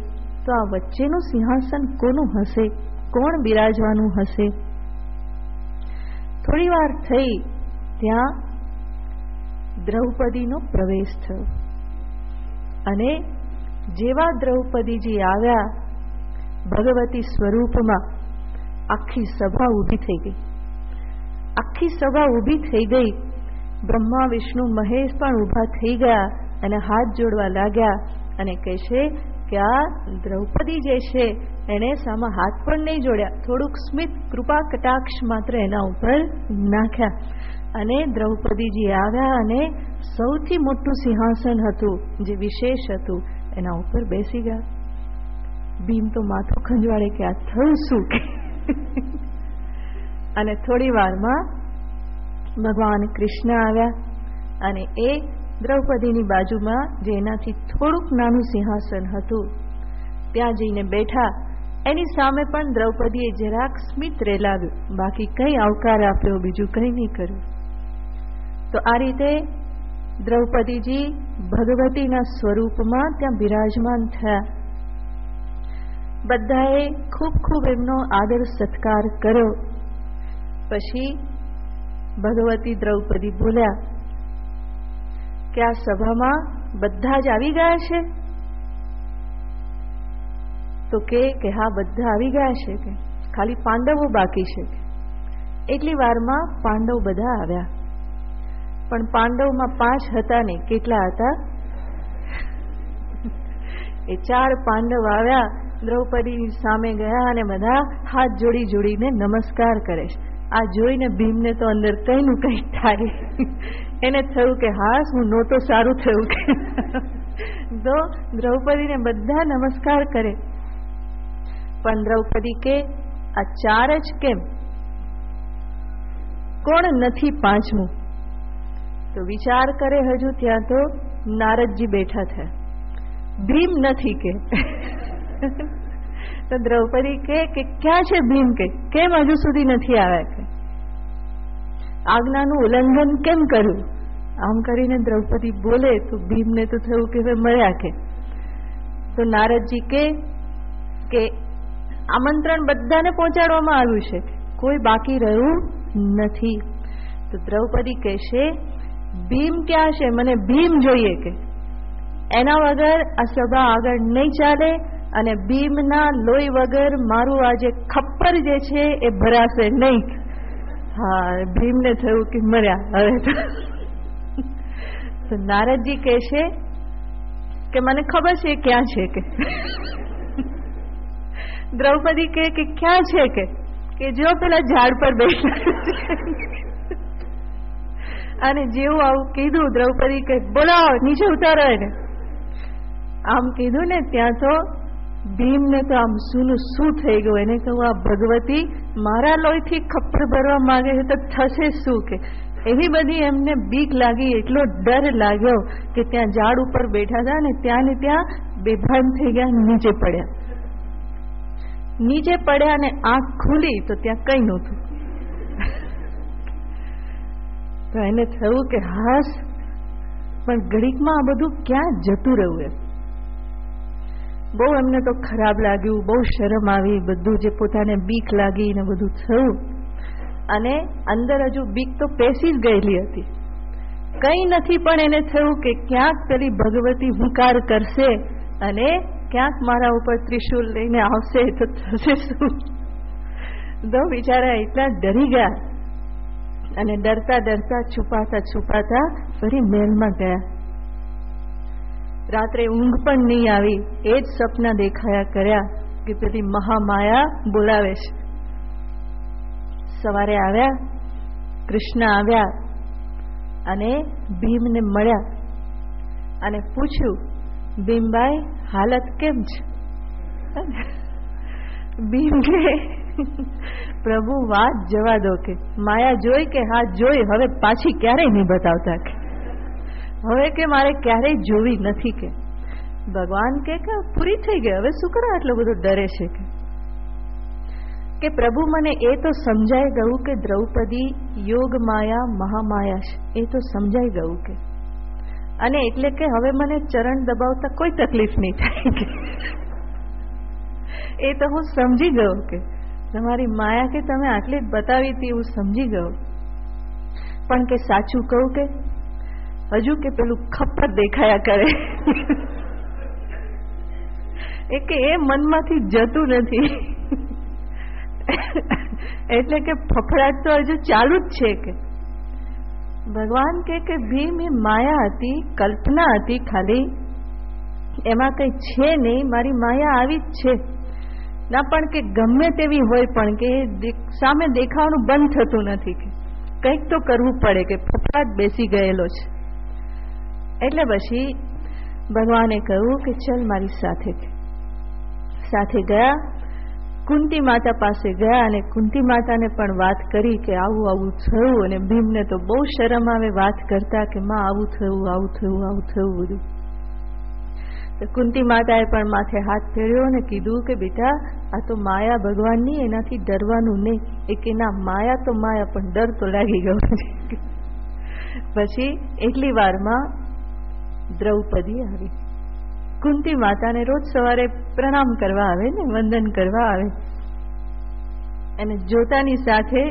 S1: તો આ વચ્ચેનું સિંહાસન કોનું હશે, કોણ બિરાજવાનું હશે? થોડી વાર થઈ ત્યાં દ્રૌપદીનો પ્રવેશ થયો અને જેવા દ્રૌપદીજી આવ્યા ભગવતી સ્વરૂપમાં, આખી સભા ઊભી થઈ ગઈ. આખી સભા ઊભી થઈ ગઈ. બ્રહ્મા, વિષ્ણુ, મહેશ પણ ઊભા થઈ ગયા અને હાથ જોડવા લાગ્યા અને કહે છે કે આ દ્રૌપદી જે છે એને સામા હાથ પણ નહીં જોડ્યા, થોડુંક સ્મિત, કૃપા કટાક્ષ માત્ર એના ઉપર નાખ્યા અને દ્રૌપદીજી આવ્યા અને સૌથી મોટું સિંહાસન હતું જે વિશેષ હતું એના ઉપર બેસી ગયા. ભીમ તો માથું ખંજવાળે કે આ થયું શું? અને થોડી વારમાં ભગવાન કૃષ્ણ આવ્યા અને એ દ્રૌપદીની બાજુમાં જે એનાથી થોડુંક નાનું સિંહાસન હતું ત્યાં જઈને બેઠા. એની સામે પણ દ્રૌપદીએ જરાક સ્મિત રેલાવ્યું, બાકી કઈ આવકાર આપ્યો, બીજું કઈ નહીં કર્યું. તો આ રીતે દ્રૌપદીજી ભગવતીના સ્વરૂપમાં ત્યાં બિરાજમાન થયા. બધાએ ખૂબ ખૂબ એમનો આદર સત્કાર કર્યો. પછી ભગવતી દ્રૌપદી બોલ્યા કે આ સભામાં બધા જ આવી ગયા છે? તો કે હા, બધા આવી ગયા છે, કે ખાલી પાંડવો બાકી છે. એટલી વારમાં પાંડવ બધા આવ્યા, પણ પાંડવમાં 5 હતા ને, કેટલા હતા? એ 4 પાંડવ આવ્યા, દ્રૌપદીની સામે ગયા અને બધા હાથ જોડી જોડીને નમસ્કાર કરે છે. આ જોઈને ભીમને તો અંદર કઈનું કઈ થાય. એને થયું કે હાસ, હું નહોતો સારું થયું. કે તો દ્રૌપદીને બધા નમસ્કાર કરે, પણ દ્રૌપદી કે આ 4 જ કેમ, કોણ નથી 5મું? તો વિચાર કરે હજુ ત્યાં તો નારદજી બેઠા થયા. ભીમ નથી કે. તો દ્રૌપદી કે ક્યાં છે ભીમ? કે કેમ હજુ સુધી નથી આવ્યા? કે આજ્ઞાનું ઉલ્લંઘન કેમ કર્યું? આમ કરીને દ્રૌપદી બોલે તો ભીમને તો થયું કે હવે મળ્યા. કે તો નારદજી કે આમંત્રણ બધાને પહોંચાડવામાં આવ્યું છે, કોઈ બાકી રહ્યું નથી. તો દ્રૌપદી કહેશે ભીમ ક્યાં છે? મને ભીમ જોઈએ. કે એના વગર આ સભા આગળ નહીં ચાલે અને ભીમના લોહી વગર મારું આ જે ખપ્પર જે છે એ ભરાશે નહીં. હા, ભીમને થયું કે મર્યા હવે. તો નારદજી કહેશે કે મને ખબર છે ક્યાં છે. કે દ્રૌપદી કે ક્યાં છે? કે જો પેલા ઝાડ પર બેઠા. અને જેવું આવું કીધું, દ્રૌપદી કે બોલાવો, નીચે ઉતારો એને. આમ કીધું ને ત્યાં તો ભીમને તો આમ શું થઈ ગયું. એને કહું આ ભગવતી મારા લોહીથી ખપ્પર ભરવા માંગે છે તો થશે શું? કે એવી બધી એમને બીક લાગી, એટલો ડર લાગ્યો કે ત્યાં ઝાડ ઉપર બેઠા હતા ને ત્યાં બેભાન થઈ ગયા, નીચે પડ્યા. નીચે પડ્યા અને આંખ ખુલી તો ત્યાં કઈ નહોતું. તો એને થયું કે હાસ, પણ ઘડીકમાં આ બધું ક્યાં જતું રહ્યું એમ. બહુ એમને તો ખરાબ લાગ્યું, બહુ શરમ આવી, બધું જે પોતાને બીક લાગી ને બધું થયું. અને અંદર હજુ બીક તો પેસી જ ગયેલી હતી, કંઈ નથી, પણ એને થયું કે ક્યાંક પેલી ભગવતી હુંકાર કરશે અને ક્યાંક મારા ઉપર ત્રિશૂલ લઈને આવશે તો થશે શું. તો બિચારા એટલા ડરી ગયા અને ડરતા ડરતા છુપાતા છુપાતા ફરી મહેલમાં ગયા. રાત્રે ઊંઘ પણ નહીં આવી, એ જ સપના દેખાયા કર્યા કે પેલી મહામાયા બોલાવે છે. સવારે આવ્યા, કૃષ્ણ આવ્યા અને ભીમને મળ્યા અને પૂછ્યું, ભીમભાઈ હાલત કેમ છે? ભીમ કે પ્રભુ વાત જવા દો, કે માયા જોઈ કે હા જોઈ, હવે પાછી ક્યારેય નહીં બતાવતા, કે હવે કે મારે ક્યારેય જોવી નથી. કે ભગવાન કે પૂરી થઈ ગઈ, હવે શું કરે આટલો બધો ડરે છે? કે પ્રભુ મને એ તો સમજાઈ ગયું કે દ્રૌપદી યોગ માયા મહામાયા છે, એ તો સમજાઈ ગયું. કે અને એટલે કે હવે મને ચરણ દબાવતા કોઈ તકલીફ નહીં થાય, કે એ તો હું સમજી ગયો કે તમારી માયા કે તમે આટલી જ બતાવી હતી, હું સમજી ગયો. પણ કે સાચું કહું કે હજુ કે પેલું ખપ્પર દેખાયા કરે, એ કે એ મનમાંથી જતું નથી. એટલે કે ફફડાટ તો હજુ ચાલુ જ છે. કે ભગવાન કે ભીમ એ માયા હતી, કલ્પના હતી ખાલી, એમાં કંઈ છે નહીં, મારી માયા આવી જ છે ના. પણ કે ગમે તેવી હોય પણ કે સામે દેખાવાનું બંધ થતું નથી, કે કંઈક તો કરવું પડે, કે ફફડાટ બેસી ગયેલો છે. એટલે પછી ભગવાને કહ્યું કે ચલ મારી સાથે. સાથે ગયા, કુંતી માતા પાસે ગયા અને કુંતી માતાને પણ વાત કરી કે આવું આવું થયું. અને ભીમને તો બહુ શરમ આવે વાત કરતા, કે માં આવું થયું, આવું થયું, આવું થયું બધું. તો કુંતી માતાએ પણ માથે હાથ ફેર્યો અને કીધું કે બેટા આ તો માયા ભગવાનની, એનાથી ડરવાનું નહીં. એ કે ના માયા તો માયા, પણ ડર તો લાગી ગયો. પછી એટલી વારમાં દ્રૌપદી આવી. કુંતી માતાને રોજ સવારે પ્રણામ કરવા આવે ને, વંદન કરવા આવે, અને જોતાની સાથે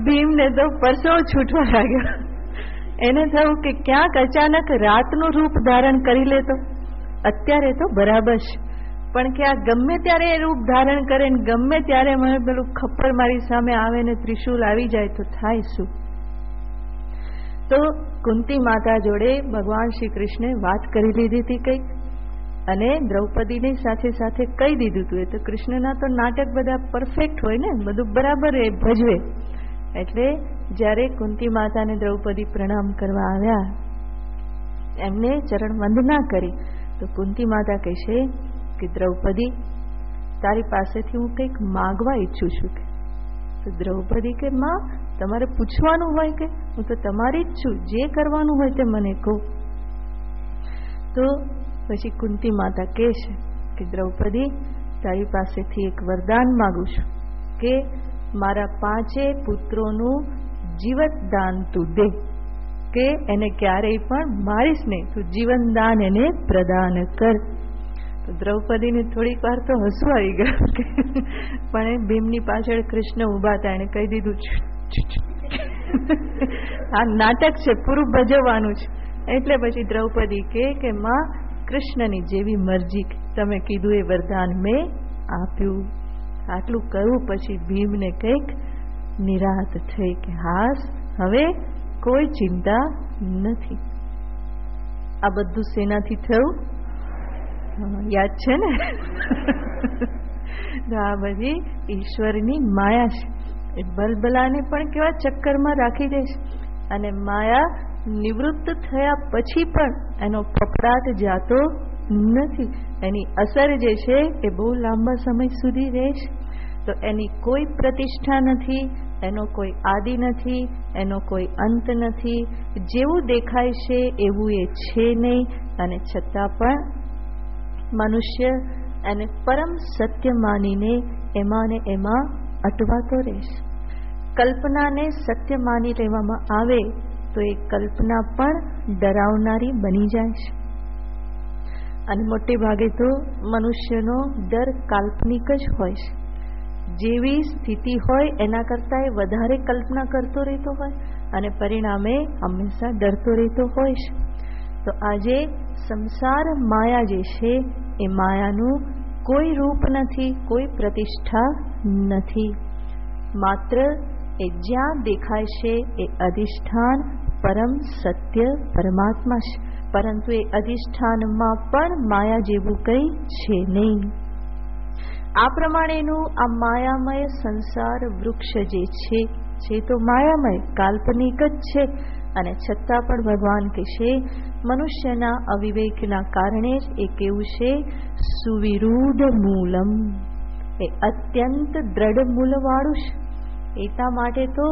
S1: ભીમને તો પરસેવો છૂટવા લાગ્યો. એને થયું કે ક્યાંક અચાનક રાતનું રૂપ ધારણ કરી લે તો અત્યારે તો બરાબર છે, પણ કે આ ગમે ત્યારે એ રૂપ ધારણ કરે ને ગમે ત્યારે મને પેલું ખપ્પર મારી સામે આવે ને ત્રિશૂલ આવી જાય તો થાય શું? તો કુંતી માતા જોડે ભગવાન શ્રી કૃષ્ણે વાત કરી લીધી હતી કંઈક, અને દ્રૌપદીની સાથે સાથે કહી દીધું હતું. એ તો કૃષ્ણના તો નાટક બધા પરફેક્ટ હોય ને, બધું બરાબર એ ભજવે. એટલે જ્યારે કુંતી માતાને દ્રૌપદી પ્રણામ કરવા આવ્યા, એમને ચરણ વંદના કરી, તો કુંતી માતા કહેશે કે દ્રૌપદી તારી પાસેથી હું કંઈક માગવા ઈચ્છું છું. તો દ્રૌપદી કે માં તમારે પૂછવાનું હોય, કે હું તો તમારી જ છું, જે કરવાનું હોય તે મને કહો. તો પછી કુંતી માતા કહે છે કે દ્રૌપદી તારી પાસેથી એક વરદાન માગું છું, કે મારા 5 પુત્રોનું જીવતદાન તું દે, કે એને ક્યારેય પણ મારીશ નહીં, તું જીવનદાન એને પ્રદાન કર. તો દ્રૌપદીને થોડીક વાર તો હસવું આવી ગયું, પણ એ ભીમની પાછળ કૃષ્ણ ઊભા હતા, એને કહી દીધું આ નાટક છે, પૂરું ભજવવાનું છે. એટલે પછી દ્રૌપદી કે માં કૃષ્ણની જેવી મરજી, તમે કીધું એ વરદાન મેં આપ્યું. આટલું કહ્યું પછી ભીમને કંઈક નિરાત થઈ કે હાસ હવે કોઈ ચિંતા નથી. આ બધું શેનાથી થયું યાદ છે ને? આ બધી ઈશ્વરની માયા છે. એ બલબલાને પણ કેવા ચક્કરમાં રાખી દે છે, અને માયા નિવૃત્ત થયા પછી પણ એનો ફફડાટ જાતો નથી. એની અસર જે છે એ બહુ લાંબા સમય સુધી રહે છે. તો એની કોઈ પ્રતિષ્ઠા નથી, એનો કોઈ આદિ નથી, એનો કોઈ અંત નથી. જેવું દેખાય છે એવું એ છે નહીં, અને છતાં પણ મનુષ્ય એને પરમ સત્ય માનીને એમાં ને એમાં અટવાતો રહેશે. કલ્પનાને સત્ય માની લેવામાં આવે તો એ કલ્પના પણ ડરાવનારી બની જાય છે. અને મોટે ભાગે તો મનુષ્યનો ડર કાલ્પનિક જ હોય છે. જેવી સ્થિતિ હોય એના કરતાં એ વધારે કલ્પના કરતો રહેતો હોય અને પરિણામે હંમેશા ડરતો રહેતો હોય છે. તો આજે સંસાર માયા જે છે એ માયાનું કોઈ રૂપ નથી, કોઈ પ્રતિષ્ઠા નથી. માત્ર એ જ્યાં દેખાય છે એ અધિષ્ઠાન પરમ સત્ય પરમાત્મા છે, પરંતુ એ અધિષ્ઠાનમાં પણ માયા જેવું કંઈ છે નહીં. આ પ્રમાણેનું આ માયામય સંસાર વૃક્ષ જે છે તો માયામય કાલ્પનિક જ છે. અને છતાં પણ ભગવાન કહેશે મનુષ્યના અવિવેકના કારણે જ એ કેવું છે, સુવિરૂઢ મૂલમ, એ અત્યંત દ્રઢ મૂલવાળું છે. એટલા માટે તો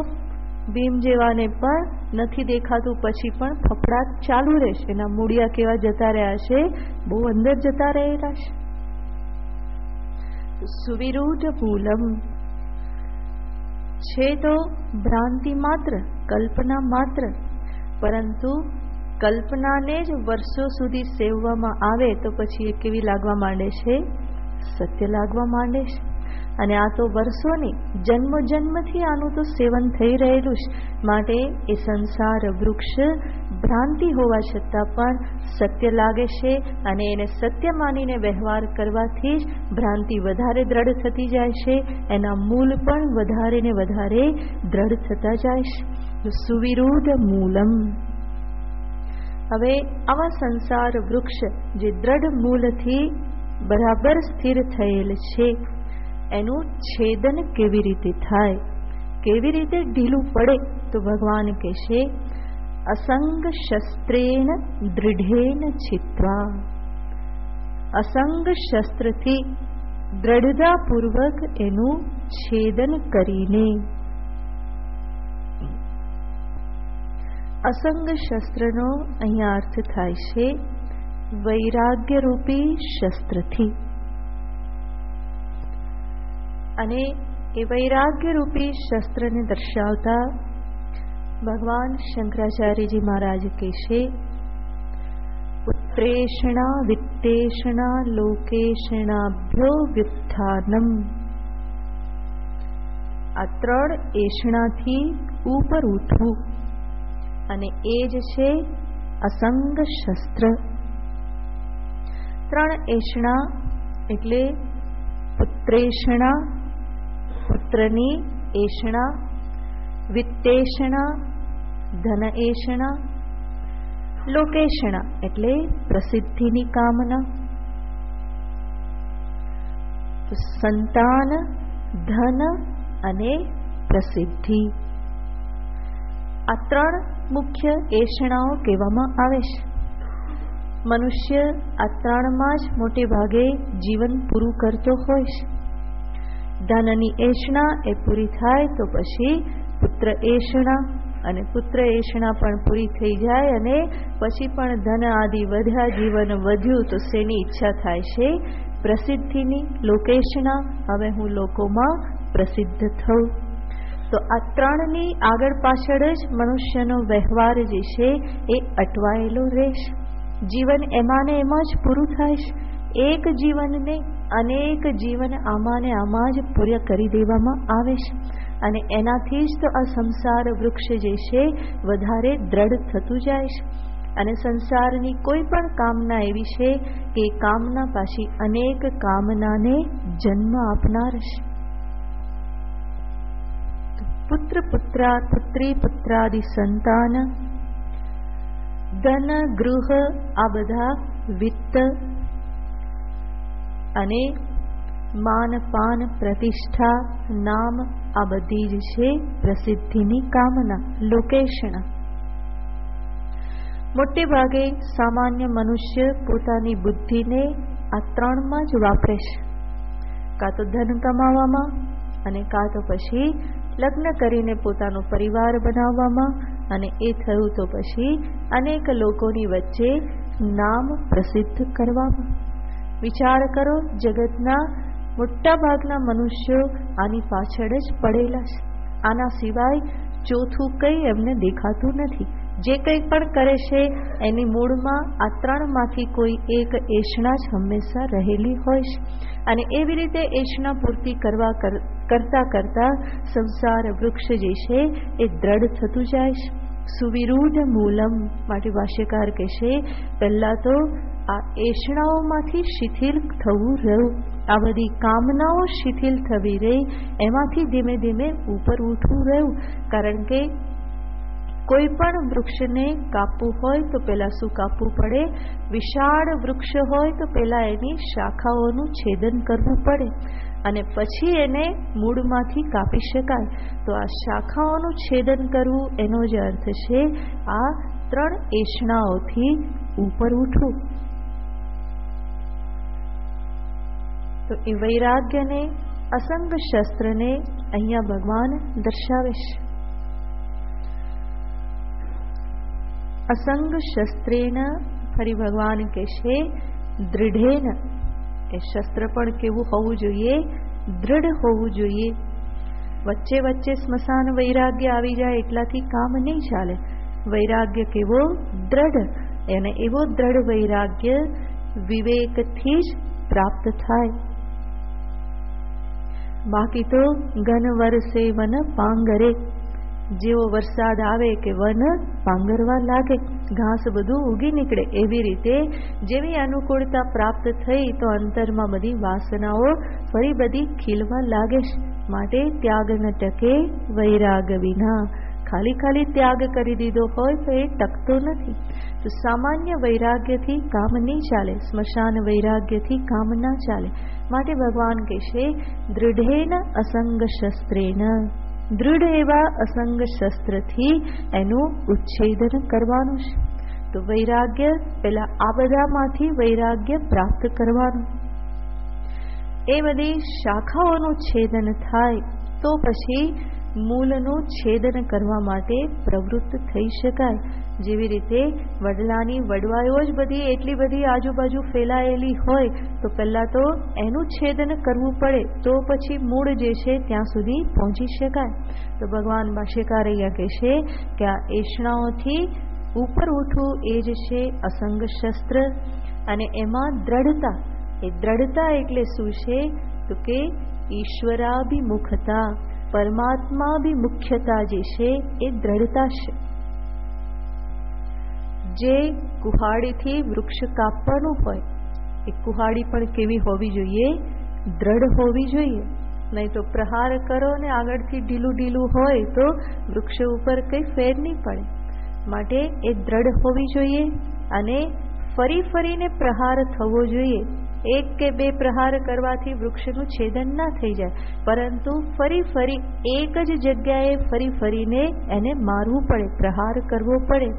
S1: ભીમ જેવાને પણ નથી દેખાતું, પછી પણ ફફડાટ ચાલુ રહેશે. એના મૂળિયા કેવા જતા રહ્યા છે, બહુ અંદર જતા રહેલા છે. સુવિરૂઢ મૂલમ છે તો ભ્રાંતિ માત્ર, કલ્પના માત્ર, પરંતુ કલ્પનાને જ વર્ષો સુધી સેવવામાં આવે તો પછી એ કેવી લાગવા માંડે છે, સત્ય લાગવા માંડે છે. અને આ તો વર્ષોની જન્મથી આનું તો સેવન થઈ રહેલું છે. માટે એ સંસાર વૃક્ષ ભ્રાંતિ હોવા છતાં પણ સત્ય લાગે છે. અને એને સત્ય માનીને વ્યવહાર કરવાથી જ ભ્રાંતિ વધારે દ્રઢ થતી જાય છે, એના મૂળ પણ વધારે ને વધારે દ્રઢ થતા જાય છે. સુવિરૂઢ મૂલમ. હવે આવા સંસાર વૃક્ષ જે દ્રઢ મૂળથી બરાબર સ્થિર થયેલ છે, એનું છેદન કેવી રીતે થાય, કેવી રીતે ઢીલું પડે, તો ભગવાન કહેશે અસંગ શસ્ત્રેણ દૃઢેન છિત્વા. અસંગ શસ્ત્રથી દ્રઢતાપૂર્વક એનું છેદન કરીને. અસંગ શસ્ત્રનો અહીંયા અર્થ થાય છે વૈરાગ્યરૂપી શસ્ત્રથી. અને એ વૈરાગ્યરૂપી શસ્ત્રને દર્શાવતા ભગવાન શંકરાચાર્યજી મહારાજ કહેશે પુત્રેષણા વિત્તેષણા લોકેષણાભ્યો વ્યુત્થાનમ. આ ત્રણ એષણાથી ઉપર ઉઠવું, અને એ જ છે અસંગ શસ્ત્ર. ત્રણ એષણા એટલે પુત્રેષણા, પુત્રની એષણા, વિત્તેષણા, ધન એષણા, લોકેષણા એટલે પ્રસિદ્ધિની કામના. સંતાન, ધન અને પ્રસિદ્ધિ, આ ત્રણ મુખ્ય એષણાઓ કહેવામાં આવે છે. મનુષ્ય આ ત્રણમાં જ મોટે ભાગે જીવન પૂરું કરતો હોય છે. ધનની એષણા એ પૂરી થાય તો પછી પુત્ર એષણા, અને પુત્ર એષણા પણ પૂરી થઈ જાય અને પછી પણ ધન આદિ વધ્યા, જીવન વધ્યું તો શેની ઈચ્છા થાય છે, પ્રસિદ્ધિની, લોકેષણા, હવે હું લોકોમાં પ્રસિદ્ધ થઉં. તો આ ત્રણની આગળ પાછળ જ મનુષ્યનો વ્યવહાર જે છે એ અટવાયેલો રહેશે. જીવન એમાં ને એમાં જ પૂરું થાય છે. એક જીવનને અનેક જીવન આમાં ને આમાં જ પૂર્ણ કરી દેવામાં આવે છે. અને એનાથી જ તો આ સંસાર વૃક્ષ જે છે વધારે દ્રઢ થતું જાય છે. અને સંસારની કોઈ પણ કામના એવી છે કે કામના પાછી અનેક કામનાને જન્મ આપનાર છે. પુત્ર પુત્રી પુત્રાદિ સંતાન, ધન ગૃહ, આ બધા વિત્ત અને માન પાન પ્રતિષ્ઠા નામ, આ બધી જ છે પ્રસિદ્ધિની કામના, લોકેષણા. મોટે ભાગે સામાન્ય મનુષ્ય પોતાની બુદ્ધિને આ ત્રણમાં જ વાપરે છે. કાં તો ધન કમાવામાં, અને કાં તો પછી લગ્ન કરીને પોતાનો પરિવાર બનાવવામાં, અને એ થયું તો પછી અનેક લોકોની વચ્ચે નામ પ્રસિદ્ધ કરવામાં. વિચાર કરો, જગતના મોટા ભાગના મનુષ્યો આની પાછળ જ પડેલા છે. આના સિવાય ચોથું કંઈ એમને દેખાતું નથી. જે કંઈ પણ કરે છે એની મૂળમાં આ ત્રણમાંથી કોઈ એક એષણા જ હંમેશા રહેલી હોય છે. અને એવી રીતે એષણા પૂર્તિ કરતા કરતા સંસાર વૃક્ષ જે છે એ દ્રઢ થતું જાય છે. સુવિરૂઢ મૂલમ માટે ભાષ્યકાર કહેશે, પહેલા તો આ એષણાઓમાંથી શિથિલ થવું રહ્યું, આ બધી કામનાઓ શિથિલ થવી રહી, એમાંથી ધીમે ધીમે ઉપર ઉઠવું રહ્યું. કારણ કે કોઈ પણ વૃક્ષને કાપવું હોય તો પહેલા શું કાપવું પડે? વિશાળ વૃક્ષ હોય તો પહેલા એની શાખાઓનું છેદન કરવું પડે અને પછી એને મૂળમાંથી કાપી શકાય. તો આ શાખાઓનું છેદન કરવું એનો જ અર્થ છે આ ત્રણ એષણાઓથી ઉપર ઉઠવું. તો એ વૈરાગ્યને, અસંગ શસ્ત્રને અહીંયા ભગવાન દર્શાવે છે. અસંગ શસ્ત્રેન, ફરી ભગવાન કહેશે દૃઢેન, એ શસ્ત્ર પણ કેવું હોવું જોઈએ? દૃઢ હોવું જોઈએ. વચ્ચે વચ્ચે સ્મશાન વૈરાગ્ય આવી જાય એટલાથી કામ નહીં ચાલે. વૈરાગ્ય કેવો? દ્રઢ. અને એવો દ્રઢ વૈરાગ્ય વિવેકથી જ પ્રાપ્ત થાય. બાકી તો ઘન વરસે વન પાંગરે, જેવો વરસાદ આવે કે વન પાંગરવા લાગે, ઘાસ બધું ઉગી નીકળે, એવી રીતે જેવી અનુકૂળતા પ્રાપ્ત થઈ તો અંતરમાં બધી વાસનાઓ ફરી બધી ખીલવા લાગે. માટે ત્યાગ ન ટકે વૈરાગ વિના. ખાલી ખાલી ત્યાગ કરી દીધો હોય તો એ ટકતો નથી. તો સામાન્ય વૈરાગ્યથી કામ નહીં ચાલે, સ્મશાન વૈરાગ્યથી કામ ના ચાલે. માટે ભગવાન કહેશે દૃઢેન અસંગ શસ્ત્રેન, દૃઢ એવા અસંગ શસ્ત્રથી એનું ઉચ્છેદન કરવાનું છે. તો વૈરાગ્ય પહેલા આ બધામાંથી વૈરાગ્ય પ્રાપ્ત કરવાનું. એ બધી શાખાઓનું છેદન થાય તો પછી મૂળનું છેદન કરવા માટે પ્રવૃત્ત થઈ શકાય. જેવી રીતે વડલાની વડવાઈઓ જ બધી એટલી બધી આજુબાજુ ફેલાયેલી હોય તો પહેલા તો એનું છેદન કરવું પડે તો પછી મૂળ જે છે ત્યાં સુધી પહોંચી શકાય. તો ભગવાન ભાષ્યકાર અહીંયા કહેશે કે આ એષણાઓથી ઉપર ઉઠવું એ જ છે અસંગ શસ્ત્ર. અને એમાં દ્રઢતા, એ દ્રઢતા એટલે શું છે? તો કે ઈશ્વરાભિમુખતા, પરમાત્માભિમુખ્યતા જે છે એ દ્રઢતા છે. જે કુહાડીથી વૃક્ષ કાપવાનું હોય એ કુહાડી પણ કેવી હોવી જોઈએ? દ્રઢ હોવી જોઈએ. નહીં તો પ્રહાર કરો ને આગળથી ઢીલું ઢીલું હોય તો વૃક્ષ ઉપર કંઈ ફેર નહીં પડે. માટે એ દ્રઢ હોવી જોઈએ અને ફરી ફરીને પ્રહાર થવો જોઈએ. એક કે બે પ્રહાર કરવાથી વૃક્ષનું છેદન ના થઈ જાય, પરંતુ ફરી ફરી એક જ જગ્યાએ ફરી ફરીને એને મારવું પડે, પ્રહાર કરવો પડે.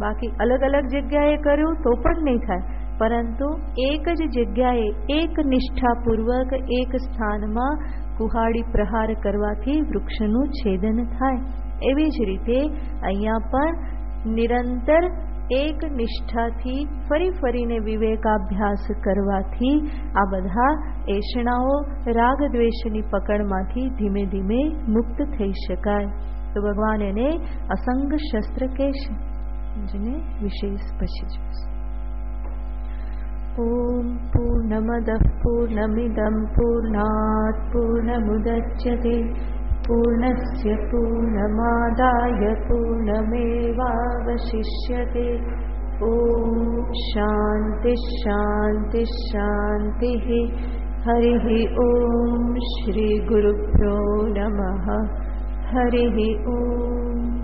S1: બાકી અલગ અલગ જગ્યાએ કર્યું તો પણ નહીં થાય, પરંતુ એક જ જગ્યાએ એક નિષ્ઠાપૂર્વક એક સ્થાનમાં કુહાડી પ્રહાર કરવાથી વૃક્ષનું છેદન થાય. એવી જ રીતે અહીંયા પણ નિરંતર એક નિષ્ઠાથી ફરી ફરીને વિવેકાભ્યાસ કરવાથી આ બધા એષણાઓ રાગ દ્વેષની પકડમાંથી ધીમે ધીમે મુક્ત થઈ શકાય. તો ભગવાન એને અસંગ શસ્ત્ર કહેશે, જેને વિશેષ પછી જોઈશું. ઓમ પૂર્ણમદ પૂર્ણમિદં પૂર્ણાત પૂર્ણમુદચ્યતે પૂર્ણસ્ય પૂર્ણમાદાય પૂર્ણમેવાવશિષ્યતે. ઓમ શાંતિ શાંતિ શાંતિ. હરિ ઓમ શ્રી ગુરુભ્યો નમઃ. હરિ ઓમ.